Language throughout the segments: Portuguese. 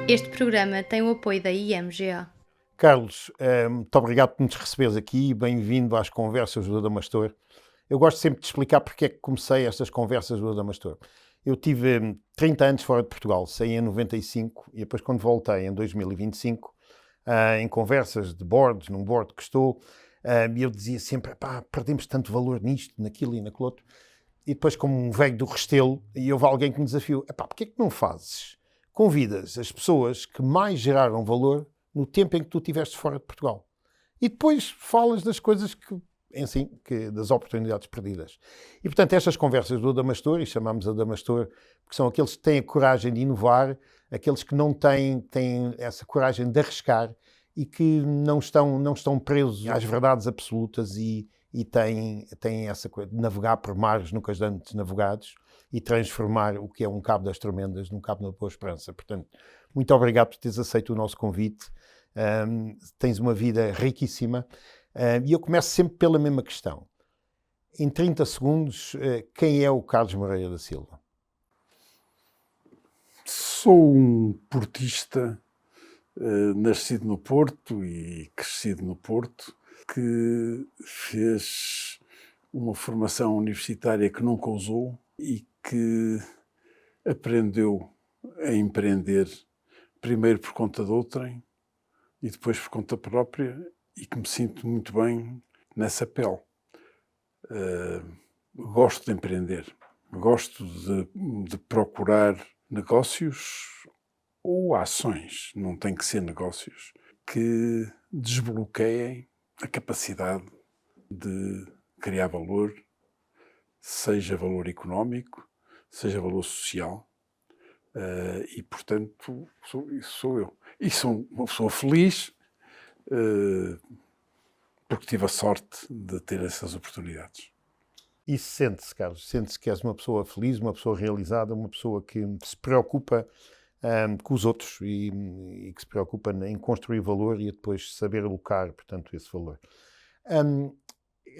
Este programa tem o apoio da IMGA. Carlos, muito obrigado por nos receberes aqui. Bem-vindo às conversas do Adamastor. Eu gosto sempre de explicar porque é que comecei estas conversas do Adamastor. Eu tive 30 anos fora de Portugal, saí em 95 e depois quando voltei em 2025, em conversas de boards, num board que estou, eu dizia sempre, perdemos tanto valor nisto, naquilo e naquilo outro. E depois, como um velho do Restelo, e houve alguém que me desafiou, porque é que não fazes? Convidas as pessoas que mais geraram valor no tempo em que tu estiveste fora de Portugal. E depois falas das coisas das oportunidades perdidas. E, portanto, estas conversas do Adamastor, e chamamos Adamastor, porque são aqueles que têm a coragem de inovar, aqueles que não têm essa coragem de arriscar e que não estão presos às verdades absolutas e têm essa coisa de navegar por mares nunca antes navegados e transformar o que é um Cabo das Tremendas num Cabo da Boa Esperança. Portanto, muito obrigado por teres aceito o nosso convite. Tens uma vida riquíssima. E eu começo sempre pela mesma questão. Em 30 segundos, quem é o Carlos Moreira da Silva? Sou um portista nascido no Porto e crescido no Porto, que fez uma formação universitária que nunca usou e que aprendeu a empreender primeiro por conta de outrem e depois por conta própria e que me sinto muito bem nessa pele. Gosto de empreender, gosto de procurar negócios ou ações, não tem que ser negócios, que desbloqueiem a capacidade de criar valor, seja valor económico, seja valor social, e portanto sou eu. E sou uma pessoa feliz porque tive a sorte de ter essas oportunidades. E sente-se, Carlos, sente-se que és uma pessoa feliz, uma pessoa realizada, uma pessoa que se preocupa com os outros e que se preocupa em construir valor e depois saber alocar, portanto, esse valor.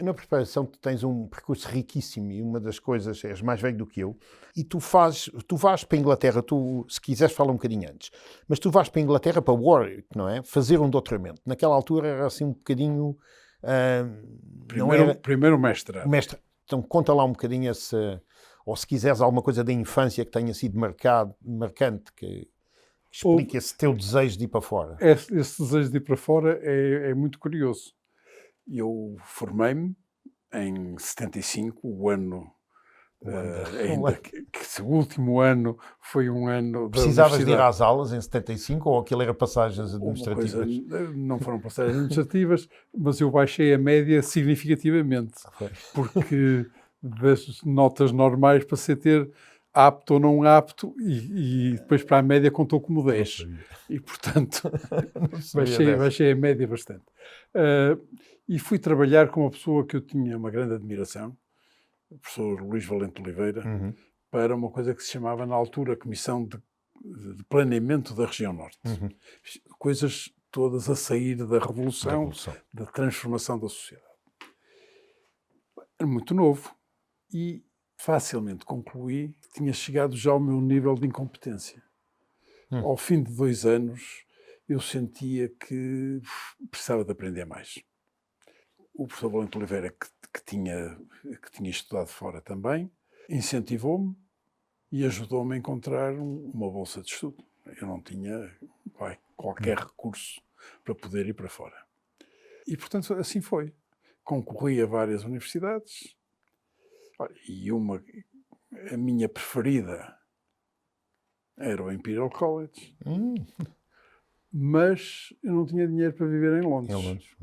Na preparação tu tens um percurso riquíssimo e uma das coisas, és mais velho do que eu, e tu vais para a Inglaterra, se quiseres fala um bocadinho antes, mas tu vais para a Inglaterra, para Warwick, não é? Fazer um doutoramento. Naquela altura era assim um bocadinho... Primeiro mestrado. Então conta lá um bocadinho ou se quiseres alguma coisa da infância que tenha sido marcante, que explique esse teu desejo de ir para fora. Esse desejo de ir para fora é muito curioso. Eu formei-me em 75, o último ano foi um ano da Precisavas de ir às aulas em 75 ou aquilo era passagens administrativas? Não foram passagens administrativas, mas eu baixei a média significativamente, porque das notas normais passei a ter apto ou não apto e depois para a média contou como 10. E, portanto, baixei a média bastante. E fui trabalhar com uma pessoa que eu tinha uma grande admiração, o professor Luís Valente Oliveira, para uma coisa que se chamava, na altura, a Comissão de Planeamento da Região Norte. Coisas todas a sair da Revolução, da transformação da sociedade. Era muito novo e facilmente concluí que tinha chegado já ao meu nível de incompetência. Ao fim de 2 anos, eu sentia que precisava de aprender mais. O professor Valente Oliveira, que tinha estudado fora também, incentivou-me e ajudou-me a encontrar uma bolsa de estudo. Eu não tinha qualquer recurso para poder ir para fora. E, portanto, assim foi. Concorri a várias universidades e a minha preferida era o Imperial College, mas eu não tinha dinheiro para viver em Londres.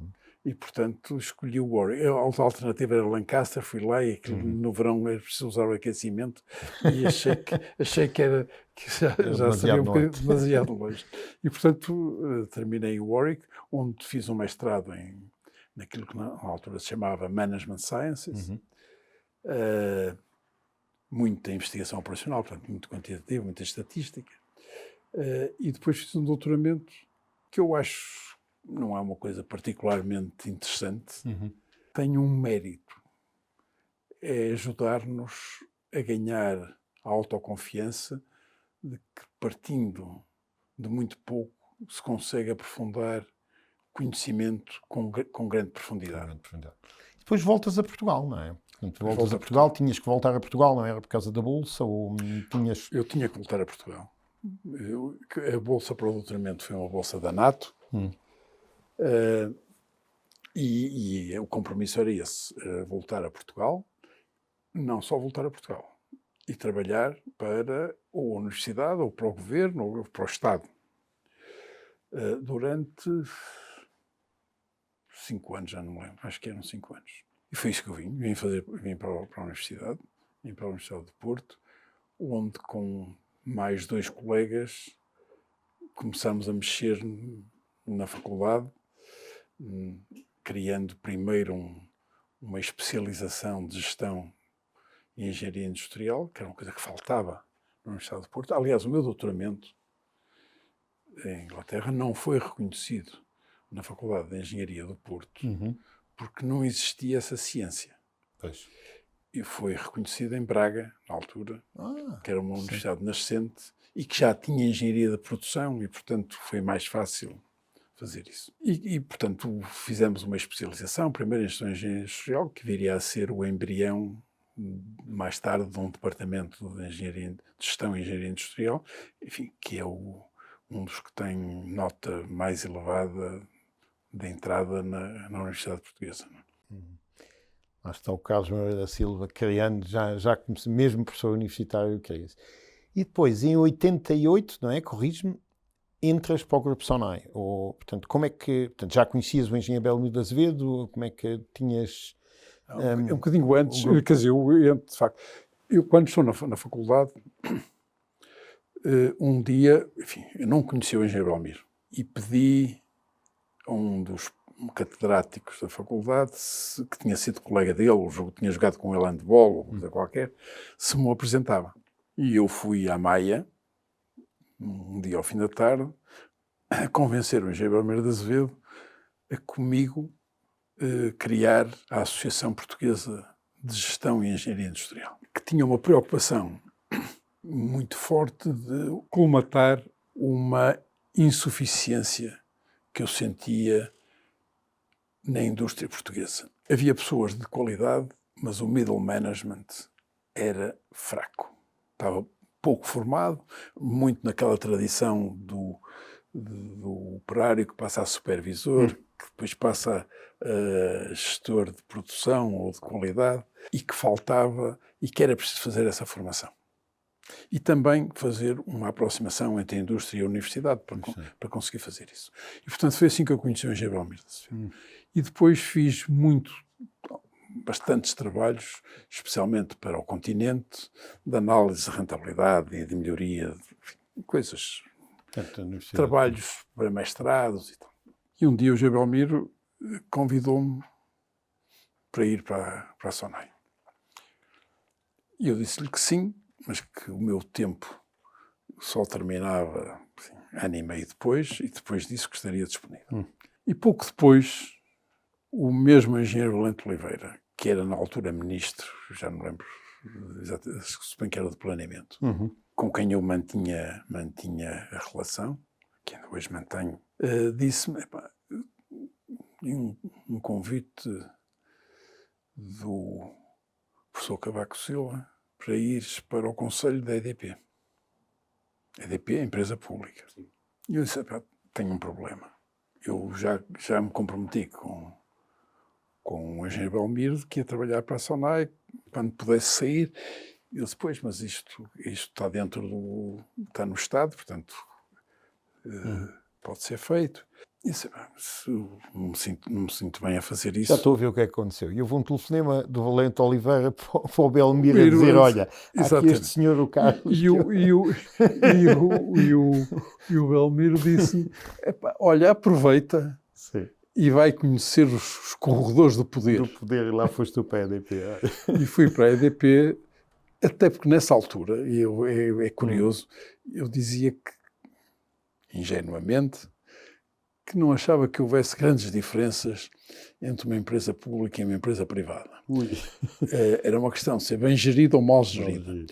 E, portanto, escolhi o Warwick. A alternativa era Lancaster, fui lá e no verão era preciso usar o aquecimento e achei que já seria um bocadinho demasiado longe. E, portanto, terminei o Warwick, onde fiz um mestrado naquilo que na altura se chamava Management Sciences. Muita investigação operacional, portanto, muito quantitativo, muita estatística. E depois fiz um doutoramento que eu acho não é uma coisa particularmente interessante, Uhum. tem um mérito. É ajudar-nos a ganhar a autoconfiança de que, partindo de muito pouco, se consegue aprofundar conhecimento com grande profundidade. Depois voltas a Portugal, não é? Portanto, voltas volto a a Portugal, tinhas que voltar a Portugal, não era por causa da Bolsa, ou tinhas... Eu tinha que voltar a Portugal. A Bolsa para o doutoramento foi uma bolsa da NATO, e o compromisso era esse, voltar a Portugal, não só voltar a Portugal, e trabalhar para ou a universidade, ou para o governo, ou para o Estado. Durante 5 anos, já não me lembro, acho que eram 5 anos. E foi isso que eu vim para a Universidade, vim para a Universidade de Porto, onde com mais 2 colegas começámos a mexer na faculdade, criando primeiro uma especialização de gestão e engenharia industrial, que era uma coisa que faltava na Universidade de Porto. Aliás, o meu doutoramento em Inglaterra não foi reconhecido na Faculdade de Engenharia do Porto, porque não existia essa ciência. Pois. E foi reconhecido em Braga, na altura, que era uma universidade nascente e que já tinha engenharia da produção e, portanto, foi mais fácil fazer isso. Portanto, fizemos uma especialização, primeiro em gestão de engenharia industrial, que viria a ser o embrião, mais tarde, de um departamento de gestão e engenharia industrial, enfim, que é um dos que tem nota mais elevada de entrada na Universidade Portuguesa. Lá está o Carlos Moreira da Silva, criando, já comecei, mesmo professor universitário, que é isso. E depois, em 88, não é? Corrijo-me, entras para o Grupo Sonai. Portanto, como é que... Portanto, já conhecias o engenheiro Belmiro de Azevedo? Como é que tinhas... É um bocadinho antes, quer dizer, de facto, eu quando estou na faculdade, um dia, enfim, eu não conhecia o engenheiro Belmiro e pedi a um dos catedráticos da faculdade, que tinha sido colega dele, tinha jogado com ele handball, ou coisa qualquer, se me apresentava. E eu fui à Maia, um dia ao fim da tarde, a convencer o engenheiro Belmiro de Azevedo a comigo criar a Associação Portuguesa de Gestão e Engenharia Industrial, que tinha uma preocupação muito forte de colmatar uma insuficiência que eu sentia na indústria portuguesa. Havia pessoas de qualidade, mas o middle management era fraco. Estava pouco formado, muito naquela tradição do operário que passa a supervisor, que depois passa a gestor de produção ou de qualidade, e que faltava, e que era preciso fazer essa formação. E também fazer uma aproximação entre a indústria e a universidade para conseguir fazer isso. E, portanto, foi assim que eu conheci o engenheiro Belmiro de Azevedo. E depois fiz bastantes trabalhos, especialmente para o continente, de análise de rentabilidade e de melhoria, de coisas, trabalhos para mestrados e tal. E um dia o engenheiro Belmiro convidou-me para ir para a Sonai. E eu disse-lhe que sim, mas que o meu tempo só terminava ano e meio depois, e depois disso que estaria disponível. E pouco depois, o mesmo engenheiro Valente Oliveira, que era na altura ministro, já não lembro, suponho que era de planeamento, com quem eu mantinha a relação, que ainda hoje mantenho, disse-me um convite do professor Cavaco Silva para ires para o conselho da EDP. A EDP é a empresa pública. E eu disse, tenho um problema. Eu já me comprometi com o engenheiro Belmiro, que ia trabalhar para a Sonai, quando pudesse sair. E eu disse, pois, mas isto está está no Estado, portanto, pode ser feito. E disse, não me sinto bem a fazer isso. Já estou a ver o que é que aconteceu. E houve um telefonema do Valente Oliveira para o Belmiro a dizer, olha, há aqui este senhor, o Carlos... E o Belmiro disse, olha, aproveita... Sim. E vai conhecer os corredores do poder. Do poder, e lá foste tu para a EDP. E fui para a EDP, até porque nessa altura, é curioso, eu dizia que, ingenuamente, que não achava que houvesse grandes diferenças entre uma empresa pública e uma empresa privada. Era uma questão de ser bem gerida ou mal gerida.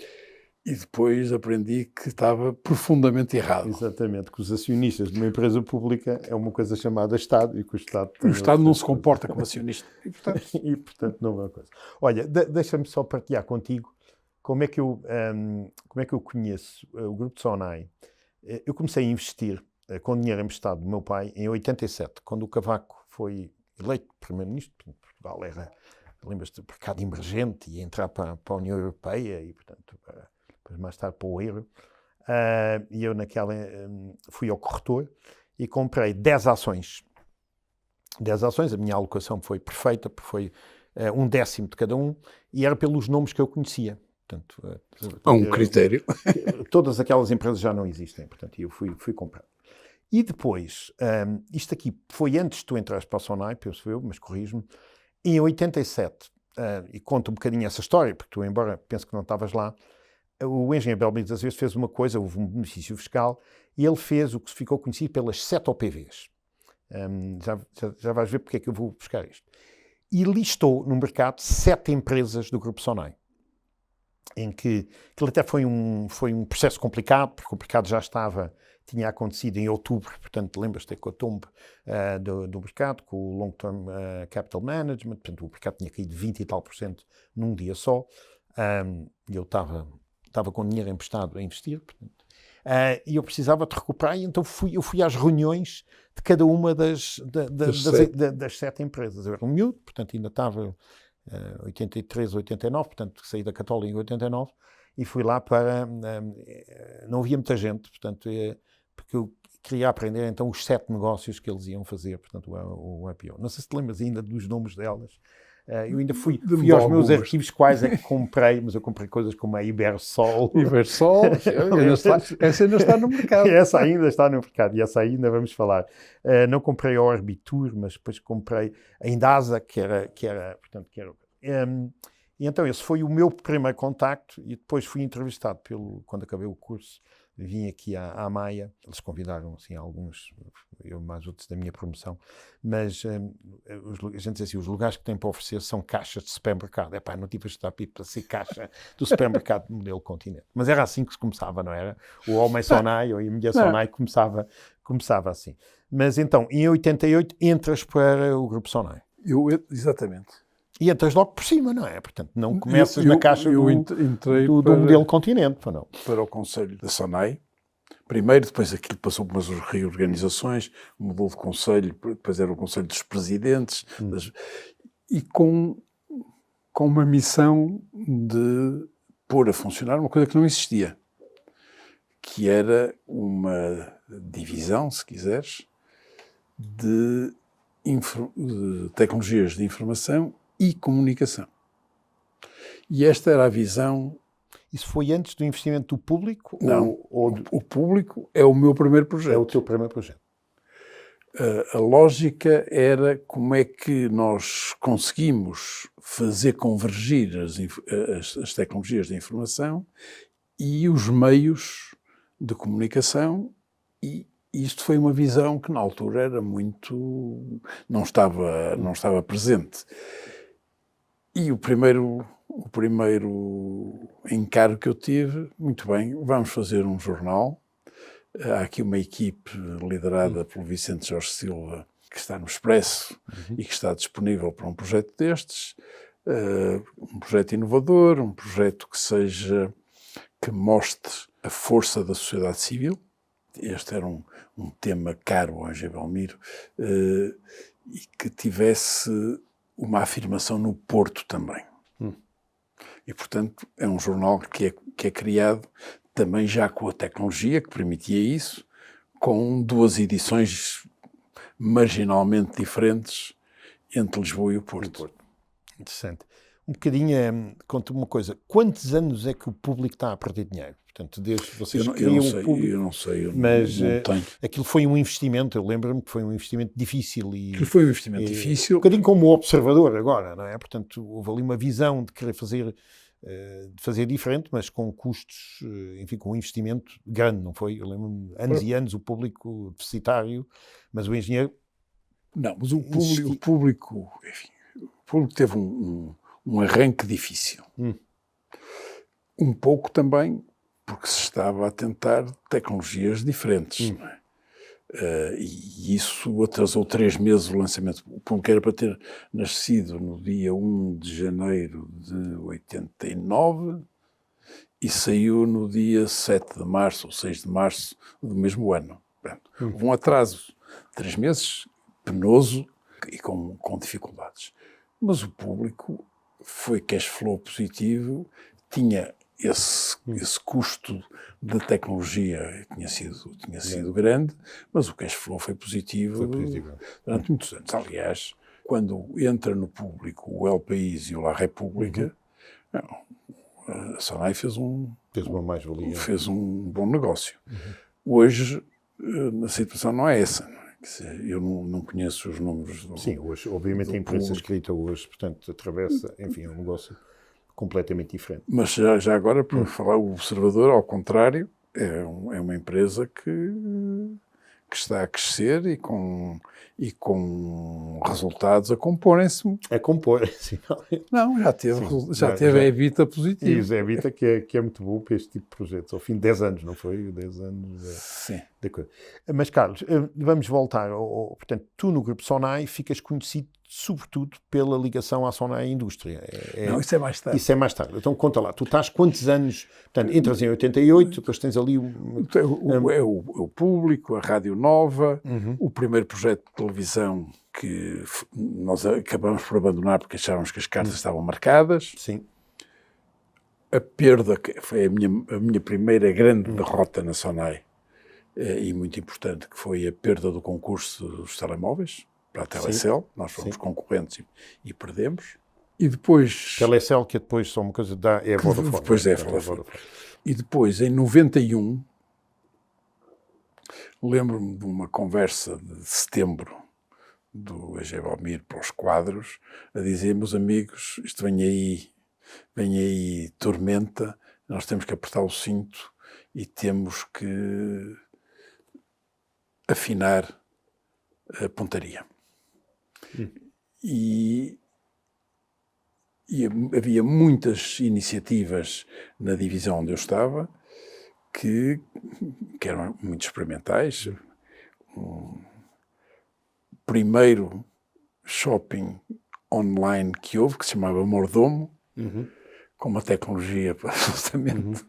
E depois aprendi que estava profundamente errado. Exatamente, que os acionistas de uma empresa pública é uma coisa chamada Estado e que o Estado... O Estado não se comporta como acionista. E, portanto, não é uma coisa. Olha, deixa-me só partilhar contigo como é que eu conheço o Grupo Sonai. Eu comecei a investir com dinheiro emprestado do meu pai em 87, quando o Cavaco foi eleito primeiro-ministro. Portugal era, lembras-te, mercado emergente e ia entrar para a União Europeia e, portanto, depois mais tarde para o euro. E eu naquela fui ao corretor e comprei 10 ações. 10 ações, a minha alocação foi perfeita, porque foi 1/10 de cada um, e era pelos nomes que eu conhecia. Portanto, há um critério. Todas aquelas empresas já não existem, portanto, eu fui comprar. E depois, isto aqui foi antes de tu entrares para a Sonai, penso eu, mas corrijo-me, em 87, e conto um bocadinho essa história, porque tu, embora penso que não estavas lá, o engenheiro Belmiro das vezes fez uma coisa, houve um benefício fiscal, e ele fez o que ficou conhecido pelas 7 OPVs. Já vais ver porque é que eu vou buscar isto. E listou no mercado 7 empresas do Grupo Sonai, em que aquilo até foi um processo complicado, porque o mercado já tinha acontecido em outubro, portanto, lembras-te com a tombe do mercado, com o Long Term Capital Management, portanto, o mercado tinha caído 20 e tal % num dia só, e eu estava com dinheiro emprestado a investir, portanto, e eu precisava de recuperar, e então eu fui às reuniões de cada uma das 7 empresas. Eu era um miúdo, portanto, ainda estava 83, 89, portanto, saí da Católica em 89, e fui lá para... não havia muita gente, portanto, porque eu queria aprender, então, os 7 negócios que eles iam fazer, portanto, o IPO. Não sei se te lembras ainda dos nomes delas. Eu ainda fui aos meus arquivos quais é que comprei, mas eu comprei coisas como a Ibersol. Essa ainda está no mercado. Essa ainda está no mercado, e essa ainda vamos falar. Não comprei a Orbitur, mas depois comprei a Indasa, que era. E então esse foi o meu primeiro contacto, e depois fui entrevistado quando acabei o curso, vim aqui à Maia, eles convidaram assim alguns, eu mais outros da minha promoção, mas a gente diz assim, os lugares que têm para oferecer são caixas de supermercado. Não tive a estudar para ser caixa do supermercado modelo Continente. Mas era assim que se começava, não era? O homem Sonai ou a mulher Sonai começava assim. Mas então, em 88, entras para o Grupo Sonai. Exatamente. E entras logo por cima, não é? Portanto, não começas na caixa do modelo Continente, não? Para o Conselho da Sonai. Primeiro, depois aquilo passou por umas reorganizações, mudou de conselho, depois era o Conselho dos Presidentes, e com uma missão de pôr a funcionar uma coisa que não existia, que era uma divisão, se quiseres, de tecnologias de informação e comunicação. E esta era a visão... Isso foi antes do investimento do público? Não, o público é o meu primeiro projeto. É o teu primeiro projeto. A lógica era como é que nós conseguimos fazer convergir as tecnologias de informação e os meios de comunicação, e isto foi uma visão que na altura era muito... não estava presente. E o primeiro encargo que eu tive, muito bem, vamos fazer um jornal. Há aqui uma equipe liderada pelo Vicente Jorge Silva, que está no Expresso e que está disponível para um projeto destes. Um projeto inovador, um projeto que mostre a força da sociedade civil. Este era um tema caro ao Angé Belmiro, e que tivesse uma afirmação no Porto também. E, portanto, é um jornal que é criado também já com a tecnologia que permitia isso, com 2 edições marginalmente diferentes entre Lisboa e o Porto. Interessante. Um bocadinho, conta-me uma coisa, quantos anos é que o público está a perder dinheiro? Portanto, desde vocês criam o público... Eu não sei, mas não tenho. Aquilo foi um investimento, eu lembro-me que foi um investimento difícil. Aquilo foi um investimento difícil. Um bocadinho como o Observador agora, não é? Portanto, houve ali uma visão de querer fazer de fazer diferente, mas com custos, enfim, com um investimento grande, não foi? Eu lembro-me, anos e anos, o público deficitário, mas o engenheiro... Não, mas o público teve um arranque difícil. Um pouco também porque se estava a tentar tecnologias diferentes, não é? E isso atrasou 3 meses o lançamento. O público era para ter nascido no dia 1 de janeiro de 89 e saiu no dia 7 de março ou 6 de março do mesmo ano. Portanto, houve um atraso de 3 meses, penoso e com dificuldades. Mas o público foi cash flow positivo, tinha esse custo de tecnologia tinha sido grande, mas o cash flow foi positivo durante muitos anos. Aliás, quando entra no público o El País e o La República, a Sonai fez uma mais-valia. Fez um bom negócio. Hoje, a situação não é essa. Não é? Eu não conheço os números do... Sim, hoje, obviamente a imprensa escrita hoje, portanto, atravessa, enfim, é um negócio completamente diferente. Mas já agora, para falar, o Observador, ao contrário, é uma empresa que está a crescer e com resultados a comporem-se. A compor-se. Não, já teve a EBITDA positiva. E a EBITDA que é muito bom para este tipo de projetos. Ao fim de 10 anos, não foi? 10 anos Sim. de coisa. Mas, Carlos, vamos voltar. Portanto, tu no Grupo Sonai ficas conhecido sobretudo pela ligação à Sonai Indústria. Não, isso é mais tarde. Isso é mais tarde. Então, conta lá. Tu estás quantos anos... Portanto, entras em 88, depois tens ali... o Público, a Rádio Nova, o primeiro projeto de televisão que nós acabamos por abandonar porque achávamos que as cartas estavam marcadas. Sim. A perda, que foi a minha primeira grande derrota na Sonai, e muito importante, que foi a perda do concurso dos telemóveis para a Telecel. Sim. Nós fomos concorrentes e perdemos. E depois... Telecel, que depois só uma coisa é a Vodafone. Depois é a Vodafone. E depois, em 91, lembro-me de uma conversa de setembro do EG Valmir para os quadros, a dizer, meus amigos, isto vem aí tormenta, nós temos que apertar o cinto e temos que afinar a pontaria. E havia muitas iniciativas na divisão onde eu estava que eram muito experimentais. Primeiro shopping online que houve, que se chamava Mordomo, com uma tecnologia absolutamente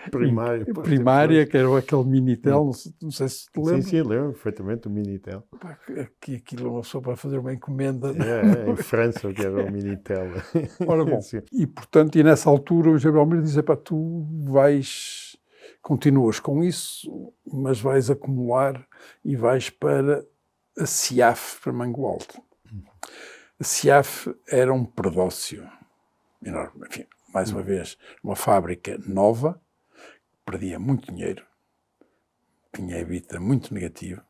primária, que era aquele Minitel, não sei se te lembra. Sim, lembro perfeitamente o Minitel. Aquilo uma pessoa para fazer uma encomenda. Em França, que era o Minitel. Ora bom, e portanto, e nessa altura o Gabriel Mir dizia, tu continuas com isso, mas vais acumular e vais para a CIAF, para Mangualde. A CIAF era um predócio enorme. Enfim, mais uma vez, uma fábrica nova, perdia muito dinheiro, tinha EBITDA muito negativo,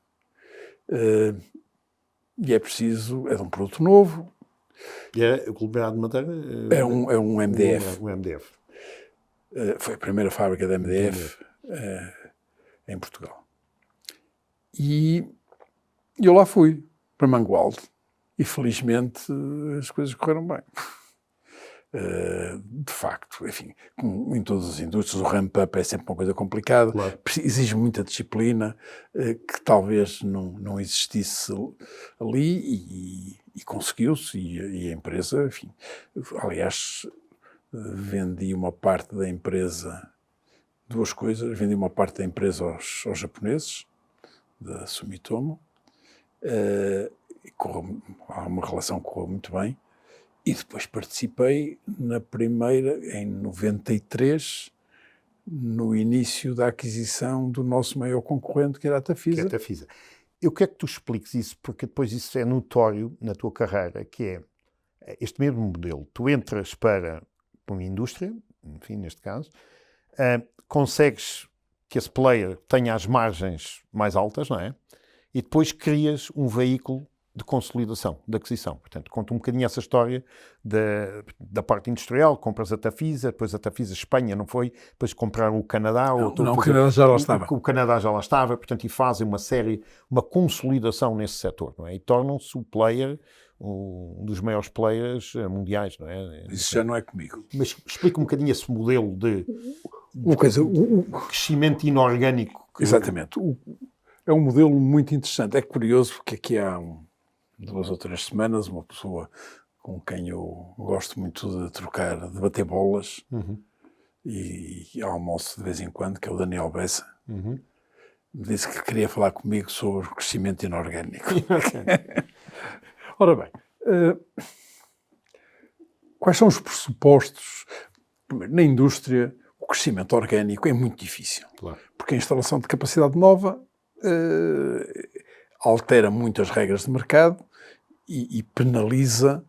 e é de um produto novo. E é o aglomerado de madeira? É um MDF. Um MDF. Foi a primeira fábrica de MDF em Portugal. E eu lá fui, para Mangualde, e felizmente as coisas correram bem. De facto, enfim, como em todas as indústrias, o ramp-up é sempre uma coisa complicada, claro. Exige muita disciplina, que talvez não existisse ali, e conseguiu-se, e a empresa, enfim, aliás, vendi uma parte da empresa, duas coisas, vendi uma parte da empresa aos japoneses, da Sumitomo, há uma relação que correu muito bem. E depois participei na primeira, em 93, no início da aquisição do nosso maior concorrente, que era a Tafisa. Eu quero que tu expliques isso, porque depois isso é notório na tua carreira, que é este mesmo modelo. Tu entras para uma indústria, enfim, neste caso, consegues que esse player tenha as margens mais altas, não é? E depois crias um veículo de consolidação, de aquisição. Portanto, conta um bocadinho essa história da parte industrial, compras a Tafisa, depois a Tafisa Espanha não foi, depois compraram o Canadá. Não, o Canadá já lá estava. O Canadá já lá estava, portanto, e fazem uma consolidação nesse setor, não é? E tornam-se o player, um dos maiores players mundiais, não é? Isso já não é comigo. Mas explica um bocadinho esse modelo de crescimento inorgânico. Exatamente. É um modelo muito interessante. É curioso porque aqui há 2 ou 3 semanas uma pessoa com quem eu gosto muito de trocar, de bater bolas e almoço de vez em quando, que é o Daniel Bessa, me disse que queria falar comigo sobre o crescimento inorgânico. Ora bem, quais são os pressupostos? Primeiro, na indústria, o crescimento orgânico é muito difícil, Claro. porque a instalação de capacidade nova altera muito as regras de mercado e penaliza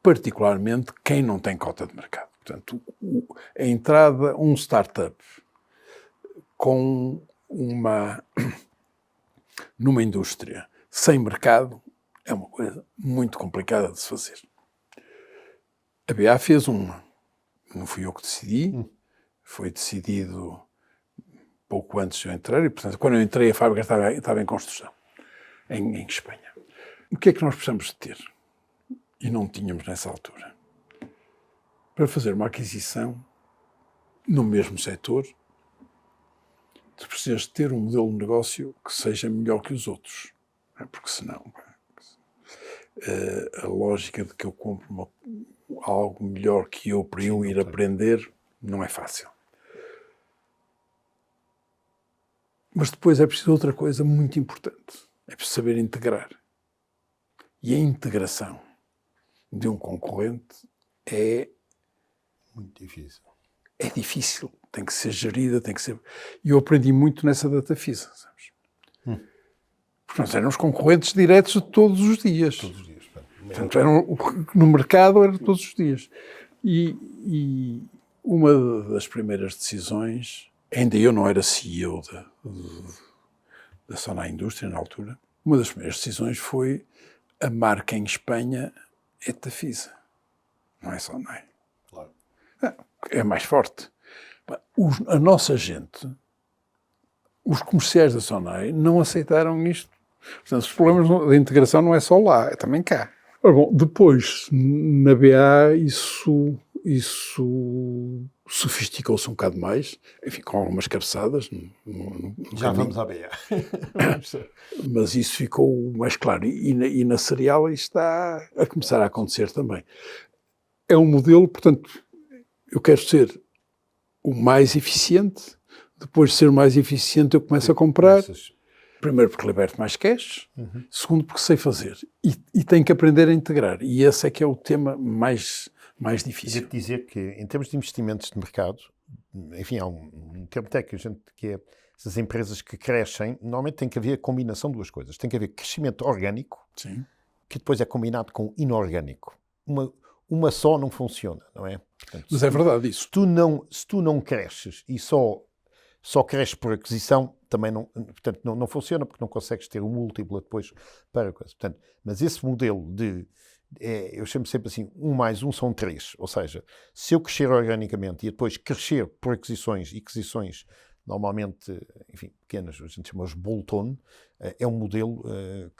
particularmente quem não tem cota de mercado. Portanto, a entrada, um startup numa indústria sem mercado é uma coisa muito complicada de se fazer. A BA fez uma. Não fui eu que decidi, foi decidido pouco antes de eu entrar, e, portanto, quando eu entrei, a fábrica estava em construção, em Espanha. O que é que nós precisamos de ter? E não tínhamos nessa altura. Para fazer uma aquisição no mesmo setor, tu precisas ter um modelo de negócio que seja melhor que os outros. Porque senão, a lógica de que eu compro algo melhor que eu para eu ir aprender não é fácil. Mas depois é preciso outra coisa muito importante. É preciso saber integrar. E a integração de um concorrente é muito difícil. É difícil. Tem que ser gerida, tem que ser... E eu aprendi muito nessa da Tafisa, sabes? Porque nós éramos concorrentes diretos de todos os dias. Todos os dias. Portanto, no mercado era todos os dias. E uma das primeiras decisões, ainda eu não era CEO da Sonai Indústria na altura, uma das primeiras decisões foi a marca em Espanha é Tafisa, não é Sonai. Claro. É mais forte. A nossa gente, os comerciais da Sonai, não aceitaram isto. Portanto, os problemas da integração não é só lá, é também cá. Ora, bom, depois, na BA, isso sofisticou-se um bocado mais, enfim, com algumas cabeçadas. Já vamos à BA. Mas isso ficou mais claro. E na Serial isto está a começar a acontecer também. É um modelo, portanto, eu quero ser o mais eficiente, depois de ser o mais eficiente eu começo a comprar. Primeiro porque liberto mais cash, segundo porque sei fazer. E tenho que aprender a integrar. E esse é que é o tema mais difícil. Devo dizer que, em termos de investimentos de mercado, enfim, há um termo técnico que é essas empresas que crescem, normalmente tem que haver a combinação de duas coisas. Tem que haver crescimento orgânico, Sim. que depois é combinado com inorgânico. Uma só não funciona, não é? Portanto, Mas é verdade isso. Se tu não cresces e só cresces por aquisição, também não funciona, porque não consegues ter um múltiplo depois para a coisa. Portanto, mas esse modelo eu chamo sempre assim, 1 mais 1 são 3. Ou seja, se eu crescer organicamente e depois crescer por aquisições, e aquisições normalmente, enfim, pequenas, a gente chama os bolt-on, é um modelo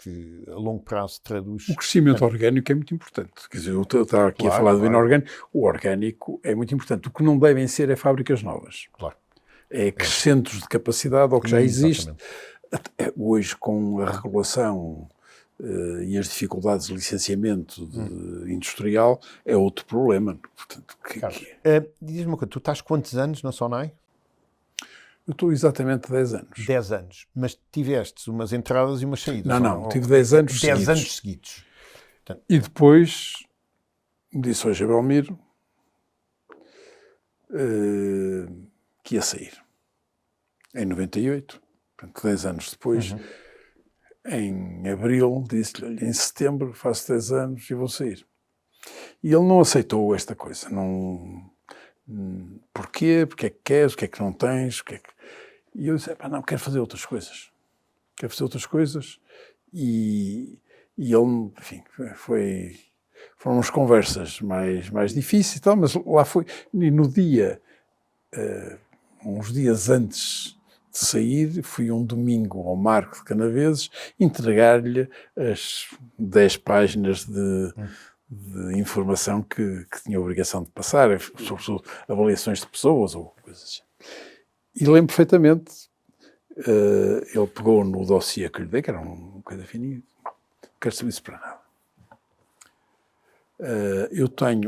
que a longo prazo traduz... O crescimento orgânico é muito importante. Quer dizer, eu estava aqui a falar do inorgânico. O orgânico é muito importante. O que não devem ser é fábricas novas. Claro. É acrescentos de capacidade ao que já existe. Exatamente. Hoje, com a regulação e as dificuldades de licenciamento industrial, é outro problema. Portanto, diz-me uma coisa, tu estás quantos anos na Sonai? Eu estou exatamente 10 anos. 10 anos. Mas tiveste umas entradas e umas saídas? Não, tive 10 anos 10 seguidos. anos seguidos. Portanto, E depois disse ao Belmiro que ia sair. Em 98, portanto, 10 anos depois, em abril, disse-lhe, em setembro faço 10 anos e vou sair. E ele não aceitou esta coisa. Porquê? Porque é que queres? O que é que não tens? E eu disse, não, quero fazer outras coisas. Quero fazer outras coisas. E E ele, enfim, foram umas conversas mais difíceis e tal, mas lá foi. E no dia, uns dias antes de sair, fui um domingo ao Marco de Canaveses entregar-lhe as 10 páginas de informação que tinha a obrigação de passar, sobretudo avaliações de pessoas ou coisas assim. E lembro perfeitamente, ele pegou no dossiê que lhe dei, que era uma coisa fininha, não quero saber isso para nada.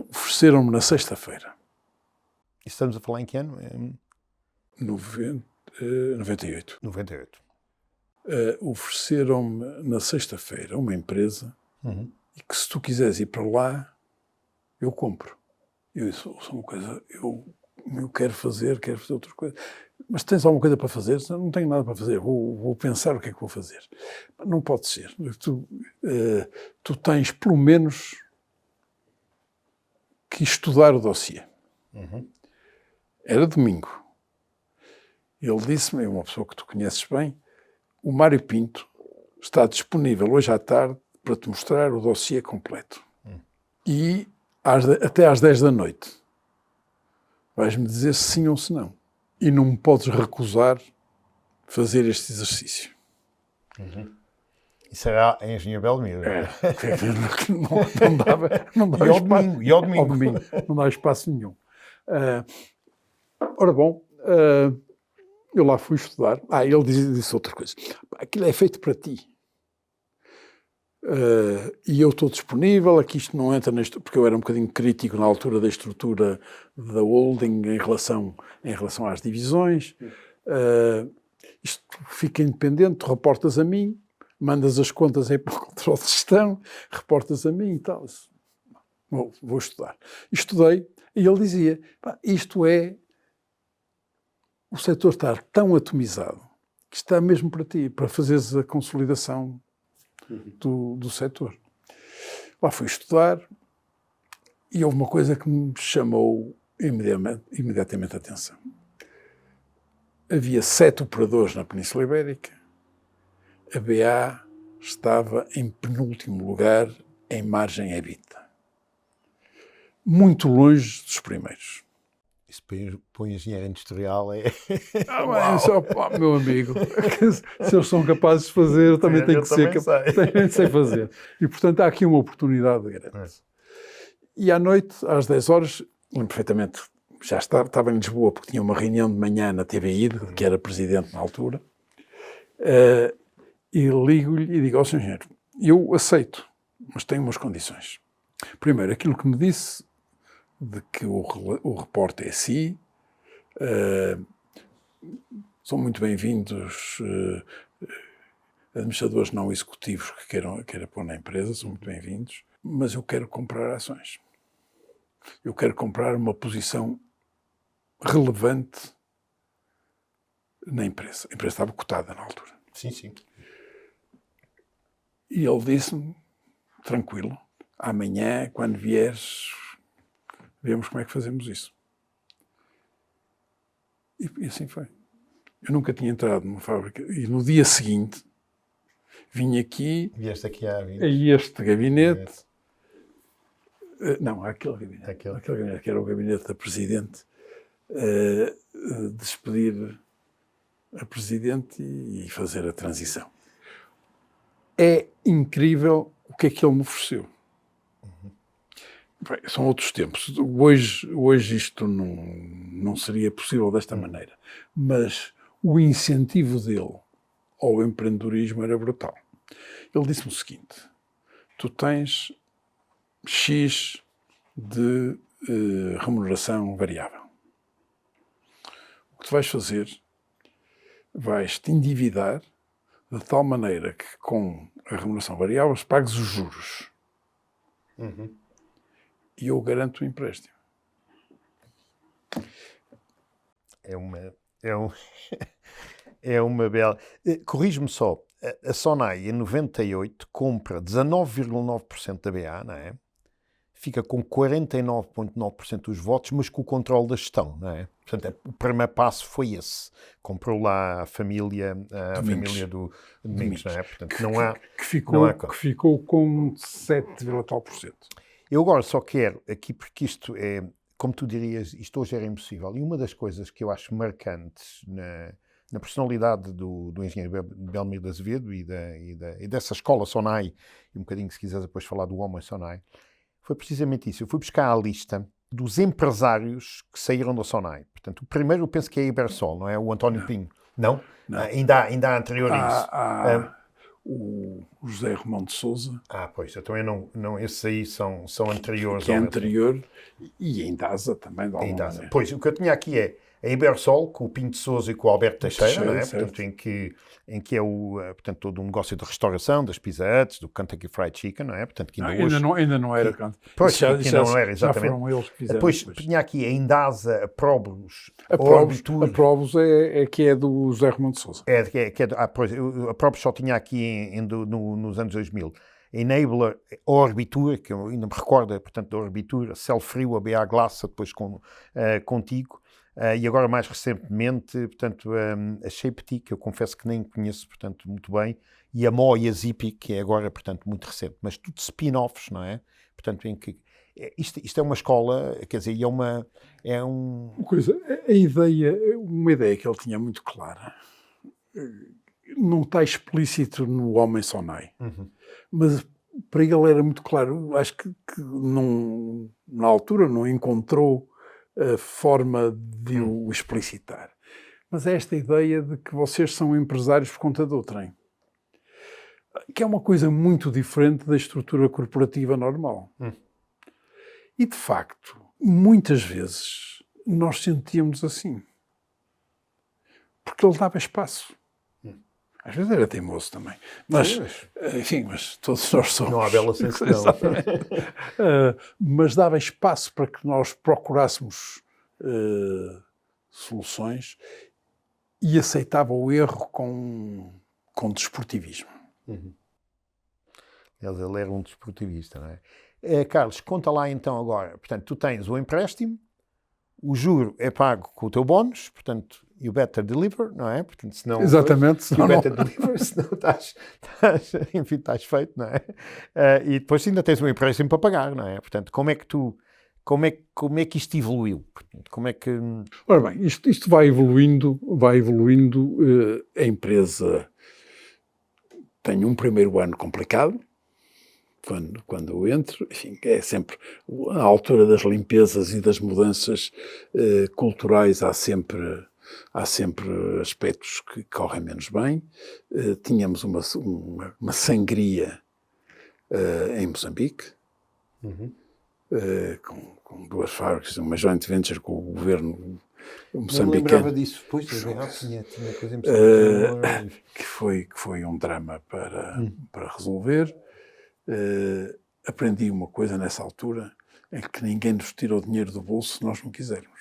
Ofereceram-me na sexta-feira. Estamos a falar em que ano? 98. 98. Ofereceram-me na sexta-feira uma empresa e que se tu quiseres ir para lá, eu compro. Eu disse, uma coisa, eu quero fazer outra coisa. Mas tens alguma coisa para fazer? Não tenho nada para fazer, vou pensar o que é que vou fazer. Não pode ser. Tu tens, pelo menos, que estudar o dossiê. Era domingo. Ele disse-me, uma pessoa que tu conheces bem, o Mário Pinto está disponível hoje à tarde para te mostrar o dossiê completo. E até às 10 da noite vais-me dizer se sim ou se não. E não me podes recusar fazer este exercício. Isso era em Engenharia Belmiro. Não dava espaço. E ao domingo. Não dá espaço nenhum. Ora bom, eu lá fui estudar. Ele disse outra coisa. Aquilo é feito para ti. E eu estou disponível, aqui isto não entra neste, porque eu era um bocadinho crítico na altura da estrutura da holding em relação às divisões. Isto fica independente, tu reportas a mim, mandas as contas aí para o controle de gestão, reportas a mim e tal. Vou estudar. Estudei e ele dizia, isto é o setor estar tão atomizado que está mesmo para ti, para fazeres a consolidação do setor. Lá fui estudar e houve uma coisa que me chamou imediatamente a atenção. Havia 7 operadores na Península Ibérica, a BA estava em penúltimo lugar em margem EBITDA. Muito longe dos primeiros. Isso para o engenheiro industrial é... Meu amigo, se eles são capazes de fazer, eu também tenho que ser capaz. Também sei fazer. E, portanto, há aqui uma oportunidade grande. E à noite, às 10 horas, lembro perfeitamente, já estava em Lisboa, porque tinha uma reunião de manhã na TVI, que era presidente na altura, e ligo-lhe e digo ao Sr. Engenheiro, eu aceito, mas tenho umas condições. Primeiro, aquilo que me disse de que o repórter é si, são muito bem-vindos administradores não executivos que queiram pôr na empresa, são muito bem-vindos, mas eu quero comprar ações. Eu quero comprar uma posição relevante na empresa. A empresa estava cotada na altura. Sim. E ele disse-me, tranquilo, amanhã, quando vieres, vemos como é que fazemos isso. E assim foi. Eu nunca tinha entrado numa fábrica. E no dia seguinte, vim aqui... Vieste aqui a este gabinete. Não, aquele gabinete. Aquele gabinete, que era o gabinete da Presidente. Despedir a Presidente e fazer a transição. É incrível o que é que ele me ofereceu. Bem, são outros tempos. Hoje isto não seria possível desta maneira. Mas o incentivo dele ao empreendedorismo era brutal. Ele disse-me o seguinte, tu tens X de remuneração variável. O que tu vais fazer, vais-te endividar de tal maneira que com a remuneração variável pagues os juros. E eu garanto o empréstimo. É uma bela... Corrige-me só, a Sonai em 98 compra 19,9% da BA, não é? fica com 49,9% dos votos, mas com o controle da gestão, não é? Portanto, o primeiro passo foi esse. Comprou lá a família do Domingos, não é? Portanto, que ficou com 7,tal%. Eu agora só quero aqui, porque isto é, como tu dirias, isto hoje era impossível. E uma das coisas que eu acho marcantes na personalidade do engenheiro Belmiro de Azevedo e dessa escola Sonai, e um bocadinho, se quiseres depois falar do homem Sonai, foi precisamente isso. Eu fui buscar a lista dos empresários que saíram da Sonai. Portanto, o primeiro eu penso que é a Ibersol, não é? O António Pinho. Não? Ainda há anterior a isso. O José Romão de Sousa. Pois, então eu não, esses aí são anteriores. Que é anterior, e a Indasa também. Pois, o que eu tinha aqui é a Ibersol, com o Pinho de Sousa e com o Alberto Teixeira, não é? Portanto, em que é portanto, todo um negócio de restauração, das Pizza Huts, do Kentucky Fried Chicken, não é? Portanto, que ainda não era Kentucky. Pois, não era, exatamente. Já foram eles que fizeram. Depois tinha aqui a Indasa, a Probus, a Probus é que é do José Romão de Sousa. A Probus só tinha aqui nos anos 2000. Enabler, a Orbitur, que eu ainda me recordo, portanto, da Orbitur, a Celfrio, a BA Glaça, depois contigo. E agora, mais recentemente, portanto, a Shapety, que eu confesso que nem conheço, portanto, muito bem, e a Mo e a Zippy, que é agora, portanto, muito recente. Mas tudo spin-offs, não é? Portanto, em que isto é uma escola, quer dizer, uma ideia que ele tinha muito clara. Não está explícito no Homem Sonai, mas para ele era muito claro. Acho que na altura não encontrou a forma de o explicitar. Mas é esta ideia de que vocês são empresários por conta do trem. Que é uma coisa muito diferente da estrutura corporativa normal. E, de facto, muitas vezes nós sentíamos assim. Porque ele dava espaço. Às vezes era teimoso também. Mas todos nós somos. Não há bela sensação. Mas dava espaço para que nós procurássemos soluções e aceitava o erro com desportivismo. Ele era um desportivista, não é? Carlos, conta lá então agora. Portanto, tu tens o empréstimo, o juro é pago com o teu bónus, portanto, you better deliver, não é? Portanto, senão, exatamente. You better deliver, senão estás feito, não é? E depois ainda tens um empréstimo para pagar, não é? Portanto, como é que isto evoluiu? Portanto, como é que... Ora bem, isto vai evoluindo, a empresa tem um primeiro ano complicado, quando eu entro, enfim, é sempre a altura das limpezas e das mudanças culturais, há sempre aspectos que correm menos bem. Tínhamos uma sangria em Moçambique, com duas fábricas, uma joint venture com o governo moçambicano. Não lembrava disso, pois, tinha coisa em que foi um drama para resolver. Aprendi uma coisa nessa altura, é que ninguém nos tira o dinheiro do bolso se nós não quisermos.